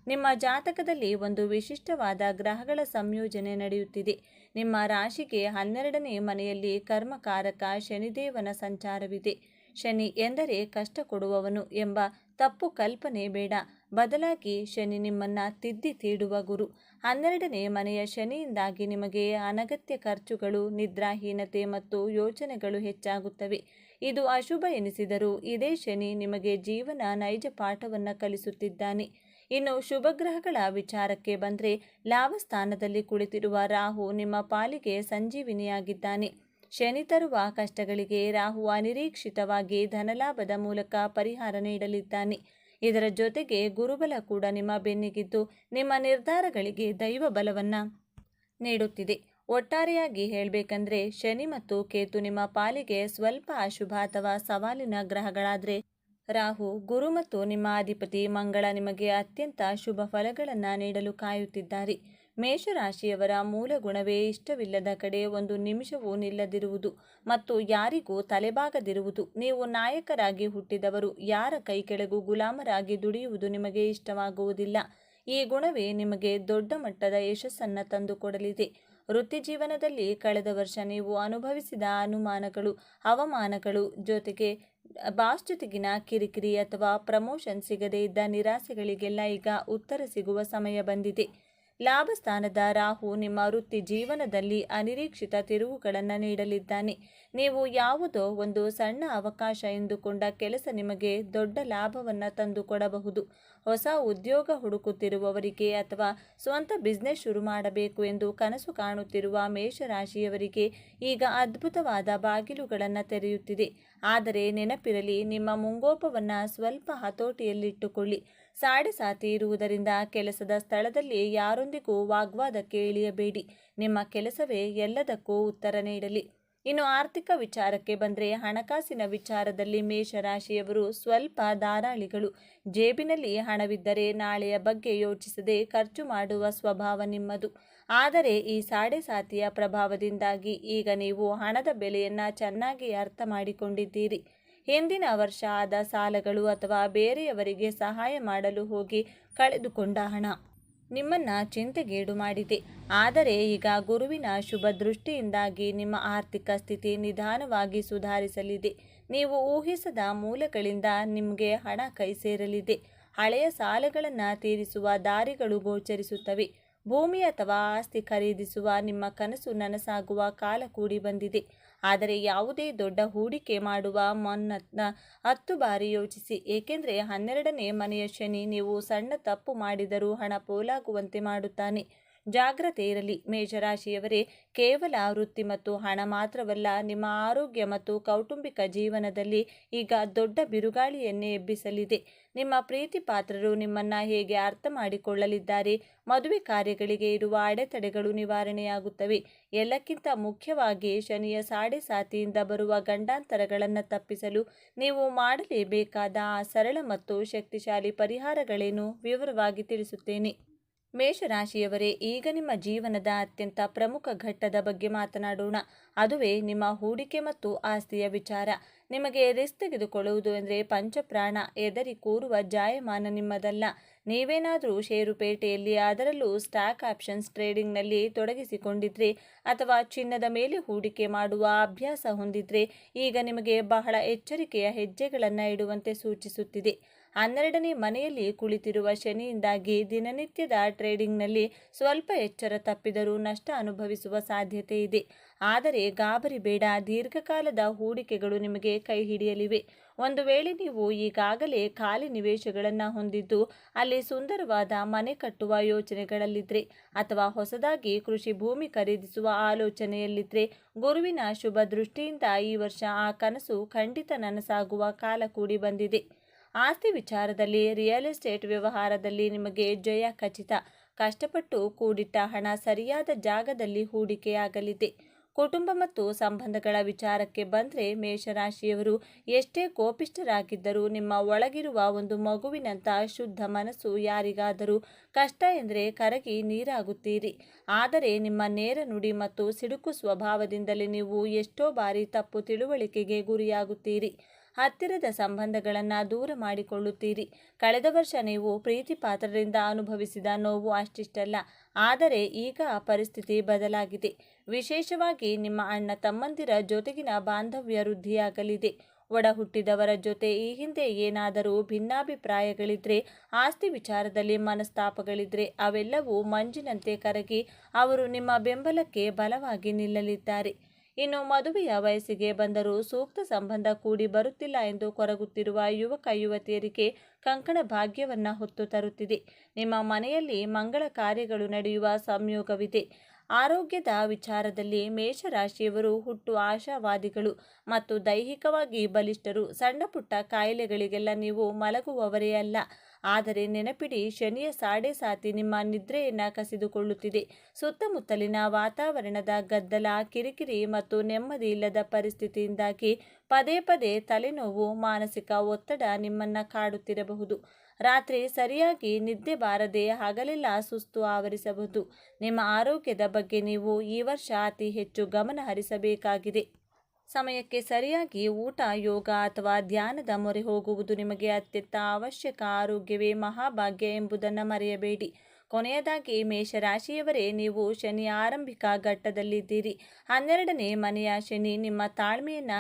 ನಿಮ್ಮ ಜಾತಕದಲ್ಲಿ ಒಂದು ವಿಶಿಷ್ಟವಾದ ಗ್ರಹಗಳ ಸಂಯೋಜನೆ ನಡೆಯುತ್ತಿದೆ. ನಿಮ್ಮ ರಾಶಿಗೆ 12ನೇ ಮನೆಯಲ್ಲಿ ಕರ್ಮಕಾರಕ ಶನಿದೇವನ ಸಂಚಾರವಿದೆ. ಶನಿ ಎಂದರೆ ಕಷ್ಟ ಕೊಡುವವನು ಎಂಬ ತಪ್ಪು ಕಲ್ಪನೆ ಬೇಡ. ಬದಲಾಗಿ ಶನಿ ನಿಮ್ಮನ್ನು ತಿದ್ದಿ ತೀಡುವ ಗುರು. 12ನೇ ಮನೆಯ ಶನಿಯಿಂದಾಗಿ ನಿಮಗೆ ಅನಗತ್ಯ ಖರ್ಚುಗಳು, ನಿದ್ರಾಹೀನತೆ ಮತ್ತು ಯೋಚನೆಗಳು ಹೆಚ್ಚಾಗುತ್ತವೆ. ಇದು ಅಶುಭ ಎನಿಸಿದರೂ ಇದೇ ಶನಿ ನಿಮಗೆ ಜೀವನ ನೈಜ ಪಾಠವನ್ನು ಕಲಿಸುತ್ತಿದ್ದಾನೆ. ಇನ್ನು ಶುಭಗ್ರಹಗಳ ವಿಚಾರಕ್ಕೆ ಬಂದರೆ, ಲಾಭಸ್ಥಾನದಲ್ಲಿ ಕುಳಿತಿರುವ ರಾಹು ನಿಮ್ಮ ಪಾಲಿಗೆ ಸಂಜೀವಿನಿಯಾಗಿದ್ದಾನೆ. ಶನಿ ತರುವ ಕಷ್ಟಗಳಿಗೆ ರಾಹು ಅನಿರೀಕ್ಷಿತವಾಗಿ ಧನಲಾಭದ ಮೂಲಕ ಪರಿಹಾರ ನೀಡಲಿದ್ದಾನೆ. ಇದರ ಜೊತೆಗೆ ಗುರುಬಲ ಕೂಡ ನಿಮ್ಮ ಬೆನ್ನಿಗಿದ್ದು ನಿಮ್ಮ ನಿರ್ಧಾರಗಳಿಗೆ ದೈವ ಬಲವನ್ನು ನೀಡುತ್ತಿದೆ. ಒಟ್ಟಾರೆಯಾಗಿ ಹೇಳಬೇಕಂದ್ರೆ ಶನಿ ಮತ್ತು ಕೇತು ನಿಮ್ಮ ಪಾಲಿಗೆ ಸ್ವಲ್ಪ ಅಶುಭ ಅಥವಾ ಸವಾಲಿನ ಗ್ರಹಗಳಾದರೆ, ರಾಹು, ಗುರು ಮತ್ತು ನಿಮ್ಮ ಅಧಿಪತಿ ಮಂಗಳ ನಿಮಗೆ ಅತ್ಯಂತ ಶುಭ ಫಲಗಳನ್ನು ನೀಡಲು ಕಾಯುತ್ತಿದ್ದಾರೆ. ಮೇಷರಾಶಿಯವರ ಮೂಲ ಗುಣವೇ ಇಷ್ಟವಿಲ್ಲದ ಕಡೆ ಒಂದು ನಿಮಿಷವೂ ನಿಲ್ಲದಿರುವುದು ಮತ್ತು ಯಾರಿಗೂ ತಲೆಬಾಗದಿರುವುದು. ನೀವು ನಾಯಕರಾಗಿ ಹುಟ್ಟಿದವರು. ಯಾರ ಕೈ ಕೆಳಗೂ ಗುಲಾಮರಾಗಿ ದುಡಿಯುವುದು ನಿಮಗೆ ಇಷ್ಟವಾಗುವುದಿಲ್ಲ. ಈ ಗುಣವೇ ನಿಮಗೆ ದೊಡ್ಡ ಮಟ್ಟದ ಯಶಸ್ಸನ್ನು ತಂದುಕೊಡಲಿದೆ. ವೃತ್ತಿ ಜೀವನದಲ್ಲಿ ಕಳೆದ ವರ್ಷ ನೀವು ಅನುಭವಿಸಿದ ಅನುಮಾನಗಳು, ಅವಮಾನಗಳು, ಜೊತೆಗೆ ಬಾಸ್ ಜೊತೆಗಿನ ಕಿರಿಕಿರಿ ಅಥವಾ ಪ್ರಮೋಷನ್ ಸಿಗದೇ ಇದ್ದ ನಿರಾಸೆಗಳಿಗೆಲ್ಲ ಈಗ ಉತ್ತರ ಸಿಗುವ ಸಮಯ ಬಂದಿದೆ. ಲಾಭಸ್ಥಾನದ ರಾಹು ನಿಮ್ಮ ವೃತ್ತಿ ಜೀವನದಲ್ಲಿ ಅನಿರೀಕ್ಷಿತ ತಿರುವುಗಳನ್ನು ನೀಡಲಿದ್ದಾನೆ. ನೀವು ಯಾವುದೋ ಒಂದು ಸಣ್ಣ ಅವಕಾಶ ಎಂದುಕೊಂಡ ಕೆಲಸ ನಿಮಗೆ ದೊಡ್ಡ ಲಾಭವನ್ನು ತಂದುಕೊಡಬಹುದು. ಹೊಸ ಉದ್ಯೋಗ ಹುಡುಕುತ್ತಿರುವವರಿಗೆ ಅಥವಾ ಸ್ವಂತ ಬಿಸ್ನೆಸ್ ಶುರು ಮಾಡಬೇಕು ಎಂದು ಕನಸು ಕಾಣುತ್ತಿರುವ ಮೇಷರಾಶಿಯವರಿಗೆ ಈಗ ಅದ್ಭುತವಾದ ಬಾಗಿಲುಗಳನ್ನು ತೆರೆಯುತ್ತಿದೆ. ಆದರೆ ನೆನಪಿರಲಿ, ನಿಮ್ಮ ಮುಂಗೋಪವನ್ನು ಸ್ವಲ್ಪ ಹತೋಟಿಯಲ್ಲಿಟ್ಟುಕೊಳ್ಳಿ. ಸಾಡೆ ಸಾತಿ ಇರುವುದರಿಂದ ಕೆಲಸದ ಸ್ಥಳದಲ್ಲಿ ಯಾರೊಂದಿಗೂ ವಾಗ್ವಾದಕ್ಕೆ ಇಳಿಯಬೇಡಿ. ನಿಮ್ಮ ಕೆಲಸವೇ ಎಲ್ಲದಕ್ಕೂ ಉತ್ತರ ನೀಡಲಿ. ಇನ್ನು ಆರ್ಥಿಕ ವಿಚಾರಕ್ಕೆ ಬಂದರೆ, ಹಣಕಾಸಿನ ವಿಚಾರದಲ್ಲಿ ಮೇಷರಾಶಿಯವರು ಸ್ವಲ್ಪ ಧಾರಾಳಿಗಳು. ಜೇಬಿನಲ್ಲಿ ಹಣವಿದ್ದರೆ ನಾಳೆಯ ಬಗ್ಗೆ ಯೋಚಿಸದೆ ಖರ್ಚು ಮಾಡುವ ಸ್ವಭಾವ ನಿಮ್ಮದು. ಆದರೆ ಈ ಸಾಡೆ ಸಾತಿಯ ಪ್ರಭಾವದಿಂದಾಗಿ ಈಗ ನೀವು ಹಣದ ಬೆಲೆಯನ್ನು ಚೆನ್ನಾಗಿ ಅರ್ಥ ಮಾಡಿಕೊಂಡಿದ್ದೀರಿ. ಹಿಂದಿನ ವರ್ಷ ಆದ ಸಾಲಗಳು ಅಥವಾ ಬೇರೆಯವರಿಗೆ ಸಹಾಯ ಮಾಡಲು ಹೋಗಿ ಕಳೆದುಕೊಂಡ ಹಣ ನಿಮ್ಮನ್ನು ಚಿಂತೆಗೀಡು ಮಾಡಿದೆ. ಆದರೆ ಈಗ ಗುರುವಿನ ಶುಭ ದೃಷ್ಟಿಯಿಂದಾಗಿ ನಿಮ್ಮ ಆರ್ಥಿಕ ಸ್ಥಿತಿ ನಿಧಾನವಾಗಿ ಸುಧಾರಿಸಲಿದೆ. ನೀವು ಊಹಿಸದ ಮೂಲಗಳಿಂದ ನಿಮಗೆ ಹಣ ಕೈ ಸೇರಲಿದೆ. ಹಳೆಯ ಸಾಲಗಳನ್ನು ತೀರಿಸುವ ದಾರಿಗಳು ಗೋಚರಿಸುತ್ತವೆ. ಭೂಮಿ ಅಥವಾ ಆಸ್ತಿ ಖರೀದಿಸುವ ನಿಮ್ಮ ಕನಸು ನನಸಾಗುವ ಕಾಲ ಕೂಡಿ ಬಂದಿದೆ. ಆದರೆ ಯಾವುದೇ ದೊಡ್ಡ ಹೂಡಿಕೆ ಮಾಡುವ ಮುನ್ನ 10 ಬಾರಿ ಯೋಚಿಸಿ. ಏಕೆಂದರೆ 12ನೇ ಮನೆಯ ಶನಿ ನೀವು ಸಣ್ಣ ತಪ್ಪು ಮಾಡಿದರೂ ಹಣ ಪೋಲಾಗುವಂತೆ ಮಾಡುತ್ತಾನೆ. ಜಾಗ್ರತೆ ಇರಲಿ. ಮೇಷರಾಶಿಯವರೇ, ಕೇವಲ ವೃತ್ತಿ ಮತ್ತು ಹಣ ಮಾತ್ರವಲ್ಲ, ನಿಮ್ಮ ಆರೋಗ್ಯ ಮತ್ತು ಕೌಟುಂಬಿಕ ಜೀವನದಲ್ಲಿ ಈಗ ದೊಡ್ಡ ಬಿರುಗಾಳಿಯನ್ನೇ ಎಬ್ಬಿಸಲಿದೆ. ನಿಮ್ಮ ಪ್ರೀತಿ ಪಾತ್ರರು ನಿಮ್ಮನ್ನ ಹೇಗೆ ಅರ್ಥ ಮಾಡಿಕೊಳ್ಳಲಿದ್ದಾರೆ? ಮದುವೆ ಕಾರ್ಯಗಳಿಗೆ ಇರುವ ಅಡೆತಡೆಗಳು ನಿವಾರಣೆಯಾಗುತ್ತವೆ. ಎಲ್ಲಕ್ಕಿಂತ ಮುಖ್ಯವಾಗಿ ಶನಿಯ ಸಾಡೆಸಾತಿಯಿಂದ ಬರುವ ಗಂಡಾಂತರಗಳನ್ನು ತಪ್ಪಿಸಲು ನೀವು ಮಾಡಲೇಬೇಕಾದ ಆ ಸರಳ ಮತ್ತು ಶಕ್ತಿಶಾಲಿ ಪರಿಹಾರಗಳೇನು ವಿವರವಾಗಿ ತಿಳಿಸುತ್ತೇನೆ. ಮೇಷರಾಶಿಯವರೇ, ಈಗ ನಿಮ್ಮ ಜೀವನದ ಅತ್ಯಂತ ಪ್ರಮುಖ ಘಟ್ಟದ ಬಗ್ಗೆ ಮಾತನಾಡೋಣ. ಅದುವೇ ನಿಮ್ಮ ಹೂಡಿಕೆ ಮತ್ತು ಆಸ್ತಿಯ ವಿಚಾರ. ನಿಮಗೆ ರಿಸ್ಕ್ ತೆಗೆದುಕೊಳ್ಳುವುದು ಅಂದರೆ ಪಂಚಪ್ರಾಣ. ಎದರಿ ಕೂರುವ ಜಾಯಮಾನ ನಿಮ್ಮದಲ್ಲ. ನೀವೇನಾದರೂ ಷೇರುಪೇಟೆಯಲ್ಲಿ, ಅದರಲ್ಲೂ ಸ್ಟಾಕ್ ಆಪ್ಷನ್ಸ್ ಟ್ರೇಡಿಂಗ್ನಲ್ಲಿ ತೊಡಗಿಸಿಕೊಂಡಿದ್ರೆ ಅಥವಾ ಚಿನ್ನದ ಮೇಲೆ ಹೂಡಿಕೆ ಮಾಡುವ ಅಭ್ಯಾಸ ಹೊಂದಿದ್ರೆ ಈಗ ನಿಮಗೆ ಬಹಳ ಎಚ್ಚರಿಕೆಯ ಹೆಜ್ಜೆಗಳನ್ನು ಇಡುವಂತೆ ಸೂಚಿಸುತ್ತಿದೆ. 12ನೇ ಮನೆಯಲ್ಲಿ ಕುಳಿತಿರುವ ಶನಿಯಿಂದಾಗಿ ದಿನನಿತ್ಯದ ಟ್ರೇಡಿಂಗ್ನಲ್ಲಿ ಸ್ವಲ್ಪ ಎಚ್ಚರ ತಪ್ಪಿದರೂ ನಷ್ಟ ಅನುಭವಿಸುವ ಸಾಧ್ಯತೆ ಇದೆ. ಆದರೆ ಗಾಬರಿ ಬೇಡ, ದೀರ್ಘಕಾಲದ ಹೂಡಿಕೆಗಳು ನಿಮಗೆ ಕೈ ಹಿಡಿಯಲಿವೆ. ಒಂದು ವೇಳೆ ನೀವು ಈಗಾಗಲೇ ಖಾಲಿ ನಿವೇಶಗಳನ್ನು ಹೊಂದಿದ್ದು ಅಲ್ಲಿ ಸುಂದರವಾದ ಮನೆ ಕಟ್ಟುವ ಯೋಚನೆಗಳಲ್ಲಿದ್ದರೆ ಅಥವಾ ಹೊಸದಾಗಿ ಕೃಷಿ ಭೂಮಿ ಖರೀದಿಸುವ ಆಲೋಚನೆಯಲ್ಲಿದ್ದರೆ ಗುರುವಿನ ಶುಭ ದೃಷ್ಟಿಯಿಂದ ಈ ವರ್ಷ ಆ ಕನಸು ಖಂಡಿತ ನನಸಾಗುವ ಕಾಲ ಕೂಡಿ ಬಂದಿದೆ. ಆಸ್ತಿ ವಿಚಾರದಲ್ಲಿ, ರಿಯಲ್ ಎಸ್ಟೇಟ್ ವ್ಯವಹಾರದಲ್ಲಿ ನಿಮಗೆ ಜಯ ಖಚಿತ. ಕಷ್ಟಪಟ್ಟು ಕೂಡಿಟ್ಟ ಹಣ ಸರಿಯಾದ ಜಾಗದಲ್ಲಿ ಹೂಡಿಕೆಯಾಗಲಿದೆ. ಕುಟುಂಬ ಮತ್ತು ಸಂಬಂಧಗಳ ವಿಚಾರಕ್ಕೆ ಬಂದರೆ ಮೇಷರಾಶಿಯವರು ಎಷ್ಟೇ ಕೋಪಿಷ್ಠರಾಗಿದ್ದರೂ ನಿಮ್ಮ ಒಳಗಿರುವ ಒಂದು ಮಗುವಿನಂಥ ಶುದ್ಧ ಮನಸ್ಸು ಯಾರಿಗಾದರೂ ಕಷ್ಟ ಎಂದರೆ ಕರಗಿ ನೀರಾಗುತ್ತೀರಿ. ಆದರೆ ನಿಮ್ಮ ನೇರ ನುಡಿ ಮತ್ತು ಸಿಡುಕು ಸ್ವಭಾವದಿಂದಲೇ ನೀವು ಎಷ್ಟೋ ಬಾರಿ ತಪ್ಪು ತಿಳುವಳಿಕೆಗೆ ಗುರಿಯಾಗುತ್ತೀರಿ. ಹತ್ತಿರದ ಸಂಬಂಧಗಳನ್ನು ದೂರ ಮಾಡಿಕೊಳ್ಳುತ್ತೀರಿ. ಕಳೆದ ವರ್ಷ ನೀವು ಪ್ರೀತಿ ಪಾತ್ರರಿಂದ ಅನುಭವಿಸಿದ ನೋವು ಅಷ್ಟಿಷ್ಟಲ್ಲ. ಆದರೆ ಈಗ ಪರಿಸ್ಥಿತಿ ಬದಲಾಗಿದೆ. ವಿಶೇಷವಾಗಿ ನಿಮ್ಮ ಅಣ್ಣ ತಮ್ಮಂದಿರ ಜೊತೆಗಿನ ಬಾಂಧವ್ಯ ವೃದ್ಧಿಯಾಗಲಿದೆ. ಒಡ ಹುಟ್ಟಿದವರ ಜೊತೆ ಈ ಹಿಂದೆ ಏನಾದರೂ ಭಿನ್ನಾಭಿಪ್ರಾಯಗಳಿದ್ರೆ, ಆಸ್ತಿ ವಿಚಾರದಲ್ಲಿ ಮನಸ್ತಾಪಗಳಿದ್ರೆ ಅವೆಲ್ಲವೂ ಮಂಜಿನಂತೆ ಕರಗಿ ಅವರು ನಿಮ್ಮ ಬೆಂಬಲಕ್ಕೆ ಬಲವಾಗಿ ನಿಲ್ಲಲಿದ್ದಾರೆ. ಇನ್ನು ಮದುವೆಯ ವಯಸ್ಸಿಗೆ ಬಂದರೂ ಸೂಕ್ತ ಸಂಬಂಧ ಕೂಡಿ ಬರುತ್ತಿಲ್ಲ ಎಂದು ಕೊರಗುತ್ತಿರುವ ಯುವಕ ಯುವತಿಯರಿಗೆ ಕಂಕಣ ಭಾಗ್ಯವನ್ನ ಹೊತ್ತು ತರುತ್ತಿದೆ. ನಿಮ್ಮ ಮನೆಯಲ್ಲಿ ಮಂಗಳ ಕಾರ್ಯಗಳು ನಡೆಯುವ ಸಂಯೋಗವಿದೆ. ಆರೋಗ್ಯದ ವಿಚಾರದಲ್ಲಿ ಮೇಷರಾಶಿಯವರು ಹುಟ್ಟು ಆಶಾವಾದಿಗಳು ಮತ್ತು ದೈಹಿಕವಾಗಿ ಬಲಿಷ್ಠರು. ಸಣ್ಣ ಪುಟ್ಟ ಕಾಯಿಲೆಗಳಿಗೆಲ್ಲ ನೀವು ಮಲಗುವವರೇ ಅಲ್ಲ. ಆದರೆ ನೆನಪಿಡಿ, ಶನಿಯ ಸಾಡೆಸಾತಿ ನಿಮ್ಮ ನಿದ್ರೆಯನ್ನು ಕಸಿದುಕೊಳ್ಳುತ್ತಿದೆ. ಸುತ್ತಮುತ್ತಲಿನ ವಾತಾವರಣದ ಗದ್ದಲ, ಕಿರಿಕಿರಿ ಮತ್ತು ನೆಮ್ಮದಿ ಇಲ್ಲದ ಪರಿಸ್ಥಿತಿಯಿಂದಾಗಿ ಪದೇ ಪದೇ ತಲೆನೋವು, ಮಾನಸಿಕ ಒತ್ತಡ ನಿಮ್ಮನ್ನು ಕಾಡುತ್ತಿರಬಹುದು. ರಾತ್ರಿ ಸರಿಯಾಗಿ ನಿದ್ದೆ ಬಾರದೆ ಹಗಲೆಲ್ಲ ಸುಸ್ತು ಆವರಿಸಬಹುದು. ನಿಮ್ಮ ಆರೋಗ್ಯದ ಬಗ್ಗೆ ನೀವು ಈ ವರ್ಷ ಅತಿ ಹೆಚ್ಚು ಗಮನ ಹರಿಸಬೇಕಾಗಿದೆ. ಸಮಯಕ್ಕೆ ಸರಿಯಾಗಿ ಊಟ, ಯೋಗ ಅಥವಾ ಧ್ಯಾನದ ಮೊರೆ ಹೋಗುವುದು ನಿಮಗೆ ಅತ್ಯಂತ ಅವಶ್ಯಕ. ಆರೋಗ್ಯವೇ ಮಹಾಭಾಗ್ಯ ಎಂಬುದನ್ನು ಮರೆಯಬೇಡಿ. ಕೊನೆಯದಾಗಿ ಮೇಷರಾಶಿಯವರೇ, ನೀವು ಶನಿಯ ಆರಂಭಿಕ ಘಟ್ಟದಲ್ಲಿದ್ದೀರಿ. 12ನೇ ಮನೆಯ ಶನಿ ನಿಮ್ಮ ತಾಳ್ಮೆಯನ್ನು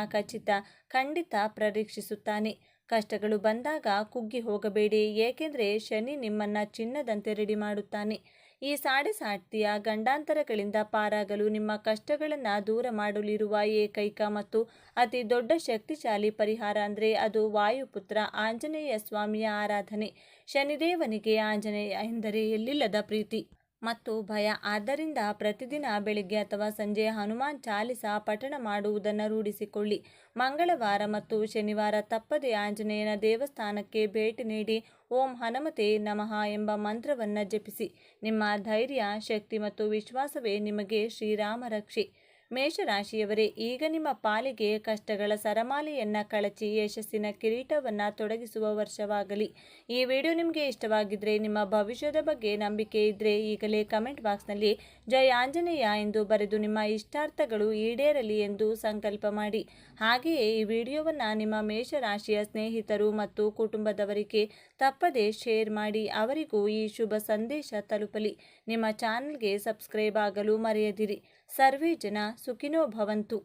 ಖಂಡಿತ ಪರೀಕ್ಷಿಸುತ್ತಾನೆ. ಕಷ್ಟಗಳು ಬಂದಾಗ ಕುಗ್ಗಿ ಹೋಗಬೇಡಿ, ಏಕೆಂದರೆ ಶನಿ ನಿಮ್ಮನ್ನು ಚಿನ್ನದಂತೆ ರೆಡಿ ಮಾಡುತ್ತಾನೆ. ಈ ಸಾಡೆಸಾತಿಯ ಗಂಡಾಂತರಗಳಿಂದ ಪಾರಾಗಲು ನಿಮ್ಮ ಕಷ್ಟಗಳನ್ನು ದೂರ ಮಾಡಲಿರುವ ಏಕೈಕ ಮತ್ತು ಅತಿ ದೊಡ್ಡ ಶಕ್ತಿಶಾಲಿ ಪರಿಹಾರ ಅಂದರೆ ಅದು ವಾಯುಪುತ್ರ ಆಂಜನೇಯ ಸ್ವಾಮಿಯ ಆರಾಧನೆ. ಶನಿದೇವನಿಗೆ ಆಂಜನೇಯ ಎಂದರೆ ಎಲ್ಲಿಲ್ಲದ ಪ್ರೀತಿ ಮತ್ತು ಭಯ. ಆದ್ದರಿಂದ ಪ್ರತಿದಿನ ಬೆಳಿಗ್ಗೆ ಅಥವಾ ಸಂಜೆ ಹನುಮಾನ್ ಚಾಲಿಸಾ ಪಠಣ ಮಾಡುವುದನ್ನು ರೂಢಿಸಿಕೊಳ್ಳಿ. ಮಂಗಳವಾರ ಮತ್ತು ಶನಿವಾರ ತಪ್ಪದೆ ಆಂಜನೇಯನ ದೇವಸ್ಥಾನಕ್ಕೆ ಭೇಟಿ ನೀಡಿ ಓಂ ಹನುಮತೆ ನಮಃ ಎಂಬ ಮಂತ್ರವನ್ನು ಜಪಿಸಿ. ನಿಮ್ಮ ಧೈರ್ಯ, ಶಕ್ತಿ ಮತ್ತು ವಿಶ್ವಾಸವೇ ನಿಮಗೆ ಶ್ರೀರಾಮ ರಕ್ಷೆ. ಮೇಷರಾಶಿಯವರೇ, ಈಗ ನಿಮ್ಮ ಪಾಲಿಗೆ ಕಷ್ಟಗಳ ಸರಮಾಲೆಯನ್ನು ಕಳಚಿ ಯಶಸ್ಸಿನ ಕಿರೀಟವನ್ನು ತೊಡಗಿಸುವ ವರ್ಷವಾಗಲಿ. ಈ ವಿಡಿಯೋ ನಿಮಗೆ ಇಷ್ಟವಾಗಿದ್ದರೆ, ನಿಮ್ಮ ಭವಿಷ್ಯದ ಬಗ್ಗೆ ನಂಬಿಕೆ ಇದ್ದರೆ ಈಗಲೇ ಕಮೆಂಟ್ ಬಾಕ್ಸ್ನಲ್ಲಿ ಜೈ ಆಂಜನೇಯ ಎಂದು ಬರೆದು ನಿಮ್ಮ ಇಷ್ಟಾರ್ಥಗಳು ಈಡೇರಲಿ ಎಂದು ಸಂಕಲ್ಪ ಮಾಡಿ. ಹಾಗೆಯೇ ಈ ವಿಡಿಯೋವನ್ನು ನಿಮ್ಮ ಮೇಷರಾಶಿಯ ಸ್ನೇಹಿತರು ಮತ್ತು ಕುಟುಂಬದವರಿಗೆ ತಪ್ಪದೇ ಶೇರ್ ಮಾಡಿ. ಅವರಿಗೂ ಈ ಶುಭ ಸಂದೇಶ ತಲುಪಲಿ. ನಿಮ್ಮ ಚಾನಲ್ಗೆ ಸಬ್ಸ್ಕ್ರೈಬ್ ಆಗಲು ಮರೆಯದಿರಿ. ಸರ್ವೇ ಜನ ಸುಖಿನೋ ಭವಂತು.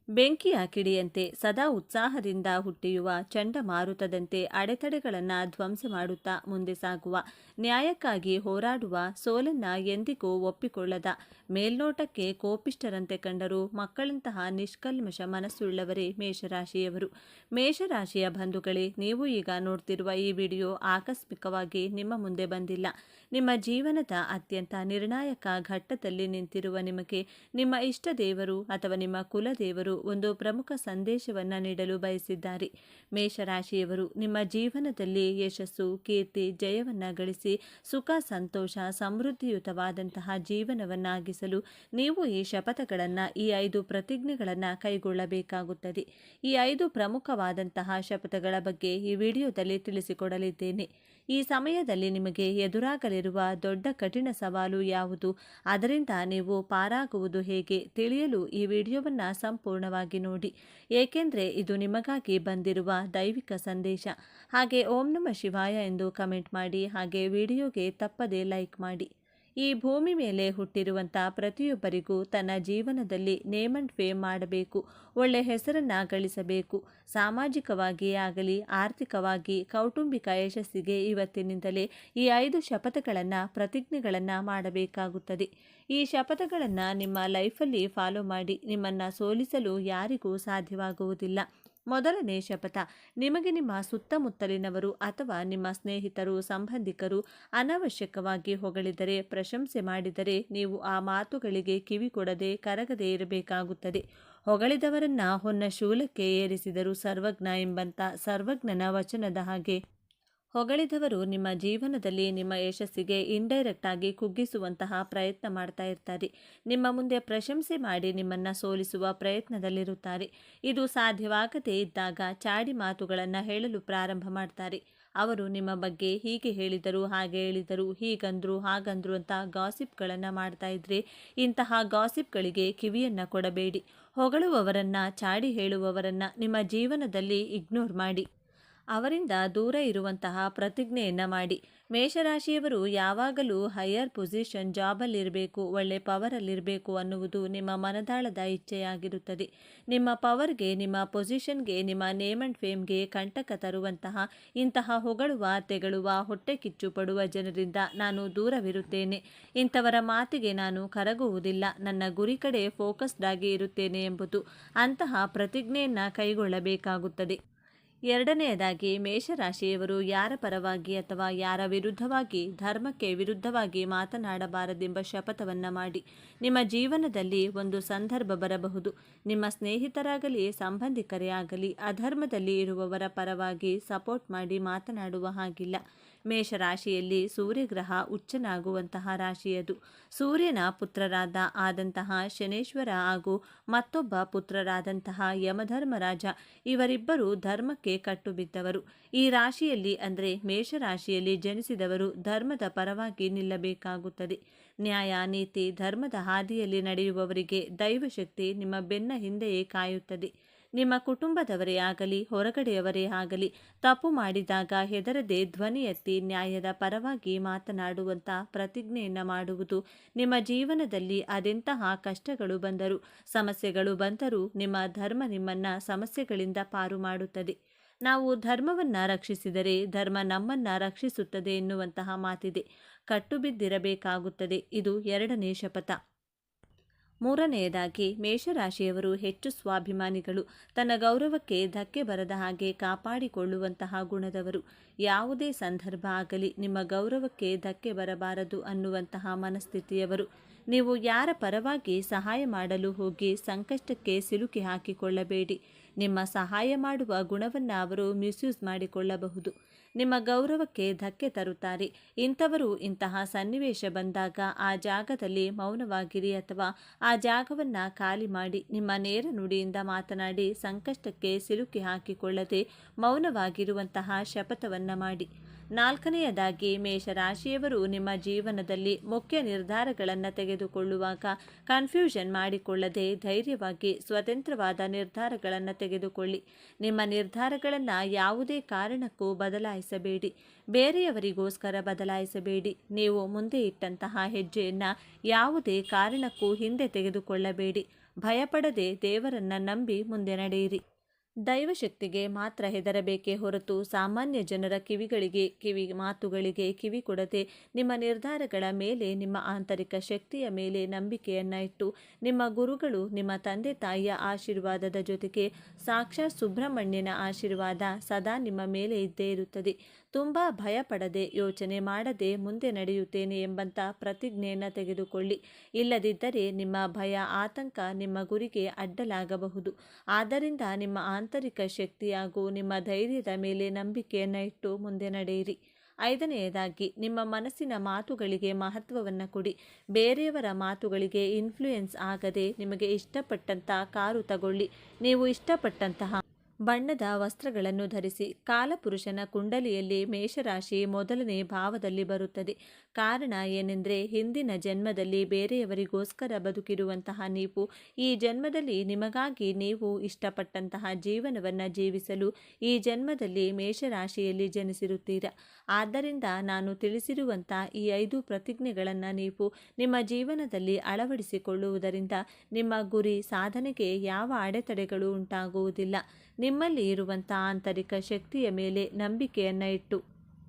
ಬೆಂಕಿಯ ಕಿಡಿಯಂತೆ ಸದಾ ಉತ್ಸಾಹದಿಂದ ಹುಟ್ಟಿಯುವ ಚಂಡಮಾರುತದಂತೆ ಅಡೆತಡೆಗಳನ್ನು ಧ್ವಂಸ ಮಾಡುತ್ತಾ ಮುಂದೆ ಸಾಗುವ, ನ್ಯಾಯಕ್ಕಾಗಿ ಹೋರಾಡುವ, ಸೋಲನ್ನ ಎಂದಿಗೂ ಒಪ್ಪಿಕೊಳ್ಳದ, ಮೇಲ್ನೋಟಕ್ಕೆ ಕೋಪಿಷ್ಠರಂತೆ ಕಂಡರೂ ಮಕ್ಕಳಂತಹ ನಿಷ್ಕಲ್ಮಶ ಮನಸ್ಸುಳ್ಳವರೇ ಮೇಷರಾಶಿಯವರು. ಮೇಷರಾಶಿಯ ಬಂಧುಗಳೇ, ನೀವು ಈಗ ನೋಡ್ತಿರುವ ಈ ವಿಡಿಯೋ ಆಕಸ್ಮಿಕವಾಗಿ ನಿಮ್ಮ ಮುಂದೆ ಬಂದಿಲ್ಲ. ನಿಮ್ಮ ಜೀವನದ ಅತ್ಯಂತ ನಿರ್ಣಾಯಕ ಘಟ್ಟದಲ್ಲಿ ನಿಂತಿರುವ ನಿಮಗೆ ನಿಮ್ಮ ಇಷ್ಟ ದೇವರು ಅಥವಾ ನಿಮ್ಮ ಕುಲದೇವರು ಒಂದು ಪ್ರಮುಖ ಸಂದೇಶವನ್ನು ನೀಡಲು ಬಯಸಿದ್ದಾರೆ. ಮೇಷರಾಶಿಯವರು, ನಿಮ್ಮ ಜೀವನದಲ್ಲಿ ಯಶಸ್ಸು, ಕೀರ್ತಿ, ಜಯವನ್ನು ಗಳಿಸಿ ಸುಖ, ಸಂತೋಷ, ಸಮೃದ್ಧಿಯುತವಾದಂತಹ ಜೀವನವನ್ನಾಗಿಸಲು ನೀವು ಈ ಶಪಥಗಳನ್ನು, ಈ 5 ಪ್ರತಿಜ್ಞೆಗಳನ್ನು ಕೈಗೊಳ್ಳಬೇಕಾಗುತ್ತದೆ. ಈ 5 ಪ್ರಮುಖವಾದಂತಹ ಶಪಥಗಳ ಬಗ್ಗೆ ಈ ವಿಡಿಯೋದಲ್ಲಿ ತಿಳಿಸಿಕೊಡಲಿದ್ದೇನೆ. ಈ ಸಮಯದಲ್ಲಿ ನಿಮಗೆ ಎದುರಾಗಲಿರುವ ದೊಡ್ಡ ಕಠಿಣ ಸವಾಲು ಯಾವುದು, ಅದರಿಂದ ನೀವು ಪಾರಾಗುವುದು ಹೇಗೆ ತಿಳಿಯಲು ಈ ವಿಡಿಯೋವನ್ನು ಸಂಪೂರ್ಣವಾಗಿ ನೋಡಿ, ಏಕೆಂದರೆ ಇದು ನಿಮಗಾಗಿ ಬಂದಿರುವ ದೈವಿಕ ಸಂದೇಶ. ಹಾಗೆ ಓಂ ನಮಃ ಶಿವಾಯ ಎಂದು ಕಮೆಂಟ್ ಮಾಡಿ, ಹಾಗೆ ವಿಡಿಯೋಗೆ ತಪ್ಪದೇ ಲೈಕ್ ಮಾಡಿ. ಈ ಭೂಮಿ ಮೇಲೆ ಹುಟ್ಟಿರುವಂಥ ಪ್ರತಿಯೊಬ್ಬರಿಗೂ ತನ್ನ ಜೀವನದಲ್ಲಿ ನೇಮ್ ಅಂಡ್ ಫೇಮ್ ಮಾಡಬೇಕು, ಒಳ್ಳೆ ಹೆಸರನ್ನು ಗಳಿಸಬೇಕು. ಸಾಮಾಜಿಕವಾಗಿಯೇ ಆಗಲಿ, ಆರ್ಥಿಕವಾಗಿ, ಕೌಟುಂಬಿಕ ಯಶಸ್ಸಿಗೆ ಇವತ್ತಿನಿಂದಲೇ ಈ 5 ಶಪಥಗಳನ್ನು, ಪ್ರತಿಜ್ಞೆಗಳನ್ನು ಮಾಡಬೇಕಾಗುತ್ತದೆ. ಈ ಶಪಥಗಳನ್ನು ನಿಮ್ಮ ಲೈಫಲ್ಲಿ ಫಾಲೋ ಮಾಡಿ, ನಿಮ್ಮನ್ನು ಸೋಲಿಸಲು ಯಾರಿಗೂ ಸಾಧ್ಯವಾಗುವುದಿಲ್ಲ. ಮೊದಲನೇ ಶಪಥ, ನಿಮಗೆ ನಿಮ್ಮ ಸುತ್ತಮುತ್ತಲಿನವರು ಅಥವಾ ನಿಮ್ಮ ಸ್ನೇಹಿತರು, ಸಂಬಂಧಿಕರು ಅನಾವಶ್ಯಕವಾಗಿ ಹೊಗಳಿದರೆ, ಪ್ರಶಂಸೆ ಮಾಡಿದರೆ ನೀವು ಆ ಮಾತುಗಳಿಗೆ ಕಿವಿ ಕೊಡದೆ ಕರಗದೆ ಇರಬೇಕಾಗುತ್ತದೆ. ಹೊಗಳಿದವರನ್ನ ಹೊನ್ನ ಶೂಲಕ್ಕೆ ಏರಿಸಿದರು ಸರ್ವಜ್ಞ ಎಂಬಂತ ಸರ್ವಜ್ಞನ ವಚನದ ಹಾಗೆ ಹೊಗಳಿದವರು ನಿಮ್ಮ ಜೀವನದಲ್ಲಿ ನಿಮ್ಮ ಯಶಸ್ಸಿಗೆ ಇಂಡೈರೆಕ್ಟ್ ಆಗಿ ಕುಗ್ಗಿಸುವಂತಹ ಪ್ರಯತ್ನ ಮಾಡ್ತಾ ಇರ್ತಾರೆ. ನಿಮ್ಮ ಮುಂದೆ ಪ್ರಶಂಸೆ ಮಾಡಿ ನಿಮ್ಮನ್ನು ಸೋಲಿಸುವ ಪ್ರಯತ್ನದಲ್ಲಿರುತ್ತಾರೆ. ಇದು ಸಾಧ್ಯವಾಗದೇ ಇದ್ದಾಗ ಚಾಡಿ ಮಾತುಗಳನ್ನು ಹೇಳಲು ಪ್ರಾರಂಭ ಮಾಡ್ತಾರೆ. ಅವರು ನಿಮ್ಮ ಬಗ್ಗೆ ಹೀಗೆ ಹೇಳಿದರು, ಹಾಗೆ ಹೇಳಿದರು, ಹೀಗಂದ್ರು, ಹಾಗಂದ್ರು ಅಂತ ಗಾಸಿಪ್ಗಳನ್ನು ಮಾಡ್ತಾ ಇದ್ರೆ ಇಂತಹ ಗಾಸಿಪ್ಗಳಿಗೆ ಕಿವಿಯನ್ನು ಕೊಡಬೇಡಿ. ಹೊಗಳುವವರನ್ನ, ಚಾಡಿ ಹೇಳುವವರನ್ನ ನಿಮ್ಮ ಜೀವನದಲ್ಲಿ ಇಗ್ನೋರ್ ಮಾಡಿ. ಅವರಿಂದ ದೂರ ಇರುವಂತಹ ಪ್ರತಿಜ್ಞೆಯನ್ನು ಮಾಡಿ. ಮೇಷರಾಶಿಯವರು ಯಾವಾಗಲೂ ಹೈಯರ್ ಪೊಸಿಷನ್, ಜಾಬಲ್ಲಿರಬೇಕು, ಒಳ್ಳೆ ಪವರಲ್ಲಿರಬೇಕು ಅನ್ನುವುದು ನಿಮ್ಮ ಮನದಾಳದ ಇಚ್ಛೆಯಾಗಿರುತ್ತದೆ. ನಿಮ್ಮ ಪವರ್ಗೆ, ನಿಮ್ಮ ಪೊಸಿಷನ್ಗೆ, ನಿಮ್ಮ ನೇಮ್ ಅಂಡ್ ಫೇಮ್ಗೆ ಕಂಟಕ ತರುವಂತಹ ಇಂತಹ ಹೊಗಳುವ, ತೆಗಳುವ, ಹೊಟ್ಟೆ ಕಿಚ್ಚು ಪಡುವ ಜನರಿಂದ ನಾನು ದೂರವಿರುತ್ತೇನೆ. ಇಂಥವರ ಮಾತಿಗೆ ನಾನು ಕರಗುವುದಿಲ್ಲ. ನನ್ನ ಗುರಿ ಕಡೆ ಫೋಕಸ್ಡ್ ಆಗಿ ಇರುತ್ತೇನೆ ಎಂಬುದು ಅಂತಹ ಪ್ರತಿಜ್ಞೆಯನ್ನು ಕೈಗೊಳ್ಳಬೇಕಾಗುತ್ತದೆ. ಎರಡನೆಯದಾಗಿ, ಮೇಷರಾಶಿಯವರು ಯಾರ ಪರವಾಗಿ ಅಥವಾ ಯಾರ ವಿರುದ್ಧವಾಗಿ, ಧರ್ಮಕ್ಕೆ ವಿರುದ್ಧವಾಗಿ ಮಾತನಾಡಬಾರದೆಂಬ ಶಪಥವನ್ನು ಮಾಡಿ. ನಿಮ್ಮ ಜೀವನದಲ್ಲಿ ಒಂದು ಸಂದರ್ಭ ಬರಬಹುದು, ನಿಮ್ಮ ಸ್ನೇಹಿತರಾಗಲಿ, ಸಂಬಂಧಿಕರೇ ಆಗಲಿ ಅಧರ್ಮದಲ್ಲಿ ಇರುವವರ ಪರವಾಗಿ ಸಪೋರ್ಟ್ ಮಾಡಿ ಮಾತನಾಡುವ ಹಾಗಿಲ್ಲ. ಮೇಷರಾಶಿಯಲ್ಲಿ ಸೂರ್ಯಗ್ರಹ ಉಚ್ಚನಾಗುವಂತಹ ರಾಶಿಯದು. ಸೂರ್ಯನ ಪುತ್ರರಾದ ಆದಂತಹ ಶನೇಶ್ವರ ಹಾಗೂ ಮತ್ತೊಬ್ಬ ಪುತ್ರರಾದಂತಹ ಯಮಧರ್ಮರಾಜ, ಇವರಿಬ್ಬರು ಧರ್ಮಕ್ಕೆ ಕಟ್ಟುಬಿದ್ದವರು. ಈ ರಾಶಿಯಲ್ಲಿ ಅಂದರೆ ಮೇಷರಾಶಿಯಲ್ಲಿ ಜನಿಸಿದವರು ಧರ್ಮದ ಪರವಾಗಿ ನಿಲ್ಲಬೇಕಾಗುತ್ತದೆ. ನ್ಯಾಯ, ನೀತಿ, ಧರ್ಮದ ಹಾದಿಯಲ್ಲಿ ನಡೆಯುವವರಿಗೆ ದೈವಶಕ್ತಿ ನಿಮ್ಮ ಬೆನ್ನ ಹಿಂದೆಯೇ ಕಾಯುತ್ತದೆ. ನಿಮ್ಮ ಕುಟುಂಬದವರೇ ಆಗಲಿ, ಹೊರಗಡೆಯವರೇ ಆಗಲಿ ತಪ್ಪು ಮಾಡಿದಾಗ ಹೆದರದೆ ಧ್ವನಿ ಎತ್ತಿ ನ್ಯಾಯದ ಪರವಾಗಿ ಮಾತನಾಡುವಂಥ ಪ್ರತಿಜ್ಞೆಯನ್ನು ಮಾಡುವುದು ನಿಮ್ಮ ಜೀವನದಲ್ಲಿ ಅದೆಂತಹ ಕಷ್ಟಗಳು ಬಂದರೂ, ಸಮಸ್ಯೆಗಳು ಬಂದರೂ ನಿಮ್ಮ ಧರ್ಮ ನಿಮ್ಮನ್ನು ಸಮಸ್ಯೆಗಳಿಂದ ಪಾರು ಮಾಡುತ್ತದೆ. ನಾವು ಧರ್ಮವನ್ನು ರಕ್ಷಿಸಿದರೆ ಧರ್ಮ ನಮ್ಮನ್ನು ರಕ್ಷಿಸುತ್ತದೆ ಎನ್ನುವಂತಹ ಮಾತಿದೆ. ಕಟ್ಟುಬಿದ್ದಿರಬೇಕಾಗುತ್ತದೆ. ಇದು ಎರಡನೇ ಶಪಥ. ಮೂರನೆಯದಾಗಿ, ಮೇಷರಾಶಿಯವರು ಹೆಚ್ಚು ಸ್ವಾಭಿಮಾನಿಗಳು. ತನ್ನ ಗೌರವಕ್ಕೆ ಧಕ್ಕೆ ಬರದ ಹಾಗೆ ಕಾಪಾಡಿಕೊಳ್ಳುವಂತಹ ಗುಣದವರು. ಯಾವುದೇ ಸಂದರ್ಭ ಆಗಲಿ ನಿಮ್ಮ ಗೌರವಕ್ಕೆ ಧಕ್ಕೆ ಬರಬಾರದು ಅನ್ನುವಂತಹ ಮನಸ್ಥಿತಿಯವರು. ನೀವು ಯಾರ ಪರವಾಗಿ ಸಹಾಯ ಮಾಡಲು ಹೋಗಿ ಸಂಕಷ್ಟಕ್ಕೆ ಸಿಲುಕಿ ಹಾಕಿಕೊಳ್ಳಬೇಡಿ. ನಿಮ್ಮ ಸಹಾಯ ಮಾಡುವ ಗುಣವನ್ನು ಅವರು ಮಿಸ್ಯೂಸ್ ಮಾಡಿಕೊಳ್ಳಬಹುದು. ನಿಮ್ಮ ಗೌರವಕ್ಕೆ ಧಕ್ಕೆ ತರುತ್ತಾರೆ. ಇಂಥವರು ಇಂತಹ ಸನ್ನಿವೇಶ ಬಂದಾಗ ಆ ಜಾಗದಲ್ಲಿ ಮೌನವಾಗಿರಿ ಅಥವಾ ಆ ಜಾಗವನ್ನು ಖಾಲಿ ಮಾಡಿ. ನಿಮ್ಮ ನೇರ ನುಡಿಯಿಂದ ಮಾತನಾಡಿ ಸಂಕಷ್ಟಕ್ಕೆ ಸಿಲುಕಿ ಹಾಕಿಕೊಳ್ಳದೆ ಮೌನವಾಗಿರುವಂತಹ ಶಪಥವನ್ನು ಮಾಡಿ. ನಾಲ್ಕನೆಯದಾಗಿ, ಮೇಷರಾಶಿಯವರು ನಿಮ್ಮ ಜೀವನದಲ್ಲಿ ಮುಖ್ಯ ನಿರ್ಧಾರಗಳನ್ನು ತೆಗೆದುಕೊಳ್ಳುವಾಗ ಕನ್ಫ್ಯೂಷನ್ ಮಾಡಿಕೊಳ್ಳದೆ ಧೈರ್ಯವಾಗಿ ಸ್ವತಂತ್ರವಾದ ನಿರ್ಧಾರಗಳನ್ನು ತೆಗೆದುಕೊಳ್ಳಿ. ನಿಮ್ಮ ನಿರ್ಧಾರಗಳನ್ನು ಯಾವುದೇ ಕಾರಣಕ್ಕೂ ಬದಲಾಯಿಸಬೇಡಿ. ಬೇರೆಯವರಿಗೋಸ್ಕರ ಬದಲಾಯಿಸಬೇಡಿ. ನೀವು ಮುಂದೆ ಇಟ್ಟಂತಹ ಹೆಜ್ಜೆಯನ್ನು ಯಾವುದೇ ಕಾರಣಕ್ಕೂ ಹಿಂದೆ ತೆಗೆದುಕೊಳ್ಳಬೇಡಿ. ಭಯಪಡದೆ ದೇವರನ್ನ ನಂಬಿ ಮುಂದೆ ನಡೆಯಿರಿ. ದೈವಶಕ್ತಿಗೆ ಮಾತ್ರ ಹೆದರಬೇಕೇ ಹೊರತು ಸಾಮಾನ್ಯ ಜನರ ಕಿವಿ ಮಾತುಗಳಿಗೆ ಕಿವಿ ಕೊಡದೆ ನಿಮ್ಮ ನಿರ್ಧಾರಗಳ ಮೇಲೆ, ನಿಮ್ಮ ಆಂತರಿಕ ಶಕ್ತಿಯ ಮೇಲೆ ನಂಬಿಕೆಯನ್ನ ಇಟ್ಟು ನಿಮ್ಮ ಗುರುಗಳು, ನಿಮ್ಮ ತಂದೆ ತಾಯಿಯ ಆಶೀರ್ವಾದದ ಜೊತೆಗೆ ಸಾಕ್ಷಾತ್ ಸುಬ್ರಹ್ಮಣ್ಯನ ಆಶೀರ್ವಾದ ಸದಾ ನಿಮ್ಮ ಮೇಲೆ ಇದ್ದೇ ಇರುತ್ತದೆ. ತುಂಬ ಭಯಪಡದೆ, ಯೋಚನೆ ಮಾಡದೆ ಮುಂದೆ ನಡೆಯುತ್ತೇನೆ ಎಂಬಂಥ ಪ್ರತಿಜ್ಞೆಯನ್ನು ತೆಗೆದುಕೊಳ್ಳಿ. ಇಲ್ಲದಿದ್ದರೆ ನಿಮ್ಮ ಭಯ, ಆತಂಕ ನಿಮ್ಮ ಗುರಿಗೆ ಅಡ್ಡಲಾಗಬಹುದು. ಆದ್ದರಿಂದ ನಿಮ್ಮ ಆಂತರಿಕ ಶಕ್ತಿ ಹಾಗೂ ನಿಮ್ಮ ಧೈರ್ಯದ ಮೇಲೆ ನಂಬಿಕೆಯನ್ನು ಇಟ್ಟು ಮುಂದೆ ನಡೆಯಿರಿ. 5ನೇಯದಾಗಿ, ನಿಮ್ಮ ಮನಸ್ಸಿನ ಮಾತುಗಳಿಗೆ ಮಹತ್ವವನ್ನು ಕೊಡಿ. ಬೇರೆಯವರ ಮಾತುಗಳಿಗೆ ಇನ್ಫ್ಲೂಯೆನ್ಸ್ ಆಗದೆ ನಿಮಗೆ ಇಷ್ಟಪಟ್ಟಂಥ ಕಾರು ತಗೊಳ್ಳಿ. ನೀವು ಇಷ್ಟಪಟ್ಟಂತಹ ಬಣ್ಣದ ವಸ್ತ್ರಗಳನ್ನು ಧರಿಸಿ. ಕಾಲಪುರುಷನ ಕುಂಡಲಿಯಲ್ಲಿ ಮೇಷರಾಶಿ ಮೊದಲನೇ ಭಾವದಲ್ಲಿ ಬರುತ್ತದೆ. ಕಾರಣ ಏನೆಂದರೆ, ಹಿಂದಿನ ಜನ್ಮದಲ್ಲಿ ಬೇರೆಯವರಿಗೋಸ್ಕರ ಬದುಕಿರುವಂತಹ ನೀವು ಈ ಜನ್ಮದಲ್ಲಿ ನಿಮಗಾಗಿ ನೀವು ಇಷ್ಟಪಟ್ಟಂತಹ ಜೀವನವನ್ನು ಜೀವಿಸಲು ಈ ಜನ್ಮದಲ್ಲಿ ಮೇಷರಾಶಿಯಲ್ಲಿ ಜನಿಸಿರುತ್ತೀರ. ಆದ್ದರಿಂದ ನಾನು ತಿಳಿಸಿರುವಂಥ ಈ 5 ಪ್ರತಿಜ್ಞೆಗಳನ್ನು ನೀವು ನಿಮ್ಮ ಜೀವನದಲ್ಲಿ ಅಳವಡಿಸಿಕೊಳ್ಳುವುದರಿಂದ ನಿಮ್ಮ ಗುರಿ ಸಾಧನೆಗೆ ಯಾವ ಅಡೆತಡೆಗಳು ಉಂಟಾಗುವುದಿಲ್ಲ. ನಿಮ್ಮಲ್ಲಿ ಇರುವಂಥ ಆಂತರಿಕ ಶಕ್ತಿಯ ಮೇಲೆ ನಂಬಿಕೆಯನ್ನು ಇಟ್ಟು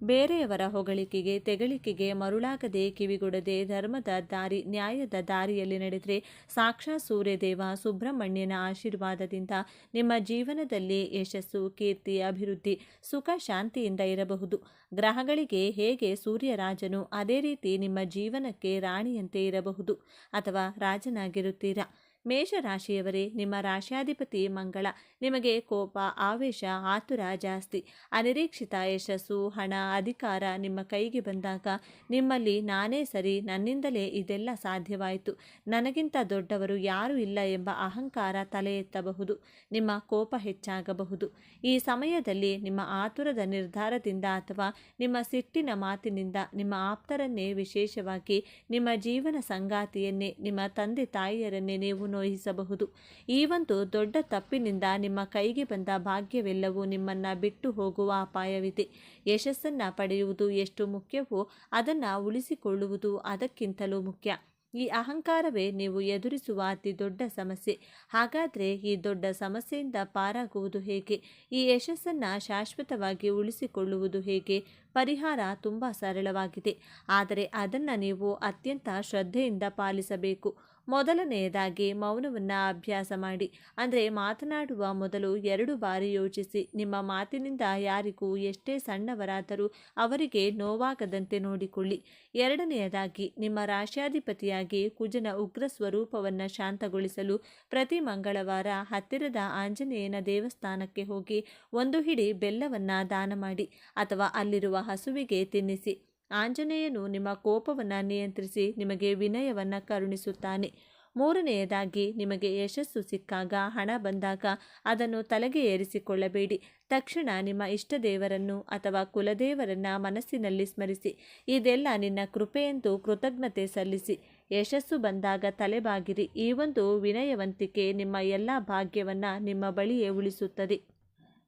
ಬೇರೆಯವರ ಹೊಗಳಿಕೆಗೆ, ತೆಗಳಿಕೆಗೆ ಮರುಳಾಗದೆ, ಕಿವಿಗೊಡದೆ ಧರ್ಮದ ದಾರಿ, ನ್ಯಾಯದ ದಾರಿಯಲ್ಲಿ ನಡೆದರೆ ಸಾಕ್ಷಾತ್ ಸೂರ್ಯದೇವ ಸುಬ್ರಹ್ಮಣ್ಯನ ಆಶೀರ್ವಾದದಿಂದ ನಿಮ್ಮ ಜೀವನದಲ್ಲಿ ಯಶಸ್ಸು, ಕೀರ್ತಿ, ಅಭಿವೃದ್ಧಿ, ಸುಖ, ಶಾಂತಿಯಿಂದ ಇರಬಹುದು. ಗ್ರಹಗಳಿಗೆ ಹೇಗೆ ಸೂರ್ಯರಾಜನು, ಅದೇ ರೀತಿ ನಿಮ್ಮ ಜೀವನಕ್ಕೆ ರಾಣಿಯಂತೆ ಇರಬಹುದು ಅಥವಾ ರಾಜನಾಗಿರುತ್ತೀರಾ. ಮೇಷರಾಶಿಯವರೇ, ನಿಮ್ಮ ರಾಶ್ಯಾಧಿಪತಿ ಮಂಗಳ. ನಿಮಗೆ ಕೋಪ, ಆವೇಶ, ಆತುರ ಜಾಸ್ತಿ. ಅನಿರೀಕ್ಷಿತ ಯಶಸ್ಸು, ಹಣ, ಅಧಿಕಾರ ನಿಮ್ಮ ಕೈಗೆ ಬಂದಾಗ ನಿಮ್ಮಲ್ಲಿ ನಾನೇ ಸರಿ, ನನ್ನಿಂದಲೇ ಇದೆಲ್ಲ ಸಾಧ್ಯವಾಯಿತು, ನನಗಿಂತ ದೊಡ್ಡವರು ಯಾರೂ ಇಲ್ಲ ಎಂಬ ಅಹಂಕಾರ ತಲೆ ಎತ್ತಬಹುದು. ನಿಮ್ಮ ಕೋಪ ಹೆಚ್ಚಾಗಬಹುದು. ಈ ಸಮಯದಲ್ಲಿ ನಿಮ್ಮ ಆತುರದ ನಿರ್ಧಾರದಿಂದ ಅಥವಾ ನಿಮ್ಮ ಸಿಟ್ಟಿನ ಮಾತಿನಿಂದ ನಿಮ್ಮ ಆಪ್ತರನ್ನೇ, ವಿಶೇಷವಾಗಿ ನಿಮ್ಮ ಜೀವನ ಸಂಗಾತಿಯನ್ನೇ, ನಿಮ್ಮ ತಂದೆ ತಾಯಿಯರನ್ನೇ ನೀವು ನೋಯಿಸಬಹುದು. ಈ ಒಂದು ದೊಡ್ಡ ತಪ್ಪಿನಿಂದ ನಿಮ್ಮ ಕೈಗೆ ಬಂದ ಭಾಗ್ಯವೆಲ್ಲವೂ ನಿಮ್ಮನ್ನು ಬಿಟ್ಟು ಹೋಗುವ ಅಪಾಯವಿದೆ. ಯಶಸ್ಸನ್ನು ಪಡೆಯುವುದು ಎಷ್ಟು ಮುಖ್ಯವೋ ಅದನ್ನು ಉಳಿಸಿಕೊಳ್ಳುವುದು ಅದಕ್ಕಿಂತಲೂ ಮುಖ್ಯ. ಈ ಅಹಂಕಾರವೇ ನೀವು ಎದುರಿಸುವ ಅತಿ ದೊಡ್ಡ ಸಮಸ್ಯೆ. ಹಾಗಾದರೆ ಈ ದೊಡ್ಡ ಸಮಸ್ಯೆಯಿಂದ ಪಾರಾಗುವುದು ಹೇಗೆ? ಈ ಯಶಸ್ಸನ್ನು ಶಾಶ್ವತವಾಗಿ ಉಳಿಸಿಕೊಳ್ಳುವುದು ಹೇಗೆ? ಪರಿಹಾರ ತುಂಬ ಸರಳವಾಗಿದೆ, ಆದರೆ ಅದನ್ನು ನೀವು ಅತ್ಯಂತ ಶ್ರದ್ಧೆಯಿಂದ ಪಾಲಿಸಬೇಕು. ಮೊದಲನೆಯದಾಗಿ, ಮೌನವನ್ನು ಅಭ್ಯಾಸ ಮಾಡಿ. ಅಂದರೆ ಮಾತನಾಡುವ ಮೊದಲು 2 ಬಾರಿ ಯೋಚಿಸಿ. ನಿಮ್ಮ ಮಾತಿನಿಂದ ಯಾರಿಗೂ, ಎಷ್ಟೇ ಸಣ್ಣವರಾದರೂ ಅವರಿಗೆ ನೋವಾಗದಂತೆ ನೋಡಿಕೊಳ್ಳಿ. 2ನೇಯದಾಗಿ, ನಿಮ್ಮ ರಾಶ್ಯಾಧಿಪತಿಯಾಗಿ ಕುಜನ ಉಗ್ರ ಸ್ವರೂಪವನ್ನು ಶಾಂತಗೊಳಿಸಲು ಪ್ರತಿ ಮಂಗಳವಾರ ಹತ್ತಿರದ ಆಂಜನೇಯನ ದೇವಸ್ಥಾನಕ್ಕೆ ಹೋಗಿ 1 ಹಿಡಿ ಬೆಲ್ಲವನ್ನು ದಾನ ಮಾಡಿ ಅಥವಾ ಅಲ್ಲಿರುವ ಹಸುವಿಗೆ ತಿನ್ನಿಸಿ. ಆಂಜನೇಯನು ನಿಮ್ಮ ಕೋಪವನ್ನು ನಿಯಂತ್ರಿಸಿ ನಿಮಗೆ ವಿನಯವನ್ನು ಕರುಣಿಸುತ್ತಾನೆ. 3ನೇಯದಾಗಿ, ನಿಮಗೆ ಯಶಸ್ಸು ಸಿಕ್ಕಾಗ, ಹಣ ಬಂದಾಗ ಅದನ್ನು ತಲೆಗೆ ಏರಿಸಿಕೊಳ್ಳಬೇಡಿ. ತಕ್ಷಣ ನಿಮ್ಮ ಇಷ್ಟ ದೇವರನ್ನು ಅಥವಾ ಕುಲದೇವರನ್ನ ಮನಸ್ಸಿನಲ್ಲಿ ಸ್ಮರಿಸಿ. ಇದೆಲ್ಲ ನಿನ್ನ ಕೃಪೆಯೆಂದು ಕೃತಜ್ಞತೆ ಸಲ್ಲಿಸಿ. ಯಶಸ್ಸು ಬಂದಾಗ ತಲೆಬಾಗಿರಿ. ಈ ಒಂದು ವಿನಯವಂತಿಕೆ ನಿಮ್ಮ ಎಲ್ಲ ಭಾಗ್ಯವನ್ನು ನಿಮ್ಮ ಬಳಿಯೇ ಉಳಿಸುತ್ತದೆ.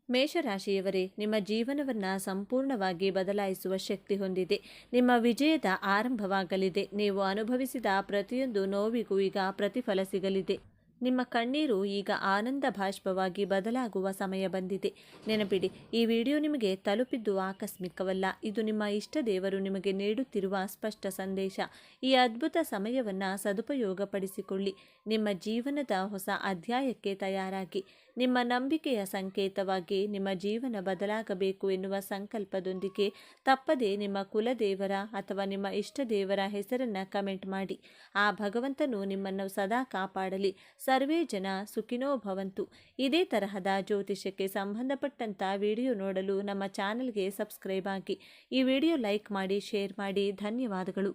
ಮೇಷರಾಶಿಯವರೇ, ನಿಮ್ಮ ಜೀವನವನ್ನು ಸಂಪೂರ್ಣವಾಗಿ ಬದಲಾಯಿಸುವ ಶಕ್ತಿ ಹೊಂದಿದೆ. ನಿಮ್ಮ ವಿಜಯದ ಆರಂಭವಾಗಲಿದೆ. ನೀವು ಅನುಭವಿಸಿದ ಪ್ರತಿಯೊಂದು ನೋವಿಗೂ ಈಗ ಪ್ರತಿಫಲ ಸಿಗಲಿದೆ. ನಿಮ್ಮ ಕಣ್ಣೀರು ಈಗ ಆನಂದ ಬಾಷ್ಪವಾಗಿ ಬದಲಾಗುವ ಸಮಯ ಬಂದಿದೆ. ನೆನಪಿಡಿ, ಈ ವಿಡಿಯೋ ನಿಮಗೆ ತಲುಪಿದ್ದು ಆಕಸ್ಮಿಕವಲ್ಲ. ಇದು ನಿಮ್ಮ ಇಷ್ಟ ದೇವರು ನಿಮಗೆ ನೀಡುತ್ತಿರುವ ಸ್ಪಷ್ಟ ಸಂದೇಶ. ಈ ಅದ್ಭುತ ಸಮಯವನ್ನು ಸದುಪಯೋಗಪಡಿಸಿಕೊಳ್ಳಿ. ನಿಮ್ಮ ಜೀವನದ ಹೊಸ ಅಧ್ಯಾಯಕ್ಕೆ ತಯಾರಾಗಿ. ನಿಮ್ಮ ನಂಬಿಕೆಯ ಸಂಕೇತವಾಗಿ ನಿಮ್ಮ ಜೀವನ ಬದಲಾಗಬೇಕು ಎನ್ನುವ ಸಂಕಲ್ಪದೊಂದಿಗೆ ತಪ್ಪದೆ ನಿಮ್ಮ ಕುಲದೇವರ ಅಥವಾ ನಿಮ್ಮ ಇಷ್ಟ ದೇವರ ಹೆಸರನ್ನು ಕಮೆಂಟ್ ಮಾಡಿ. ಆ ಭಗವಂತನು ನಿಮ್ಮನ್ನು ಸದಾ ಕಾಪಾಡಲಿ. ಸರ್ವೇ ಜನ ಸುಖಿನೋ ಭವಂತು. ಇದೇ ತರಹದ ಜ್ಯೋತಿಷ್ಯಕ್ಕೆ ಸಂಬಂಧಪಟ್ಟಂಥ ವಿಡಿಯೋ ನೋಡಲು ನಮ್ಮ ಚಾನಲ್ಗೆ ಸಬ್ಸ್ಕ್ರೈಬ್ ಆಗಿ. ಈ ವಿಡಿಯೋ ಲೈಕ್ ಮಾಡಿ, ಶೇರ್ ಮಾಡಿ. ಧನ್ಯವಾದಗಳು.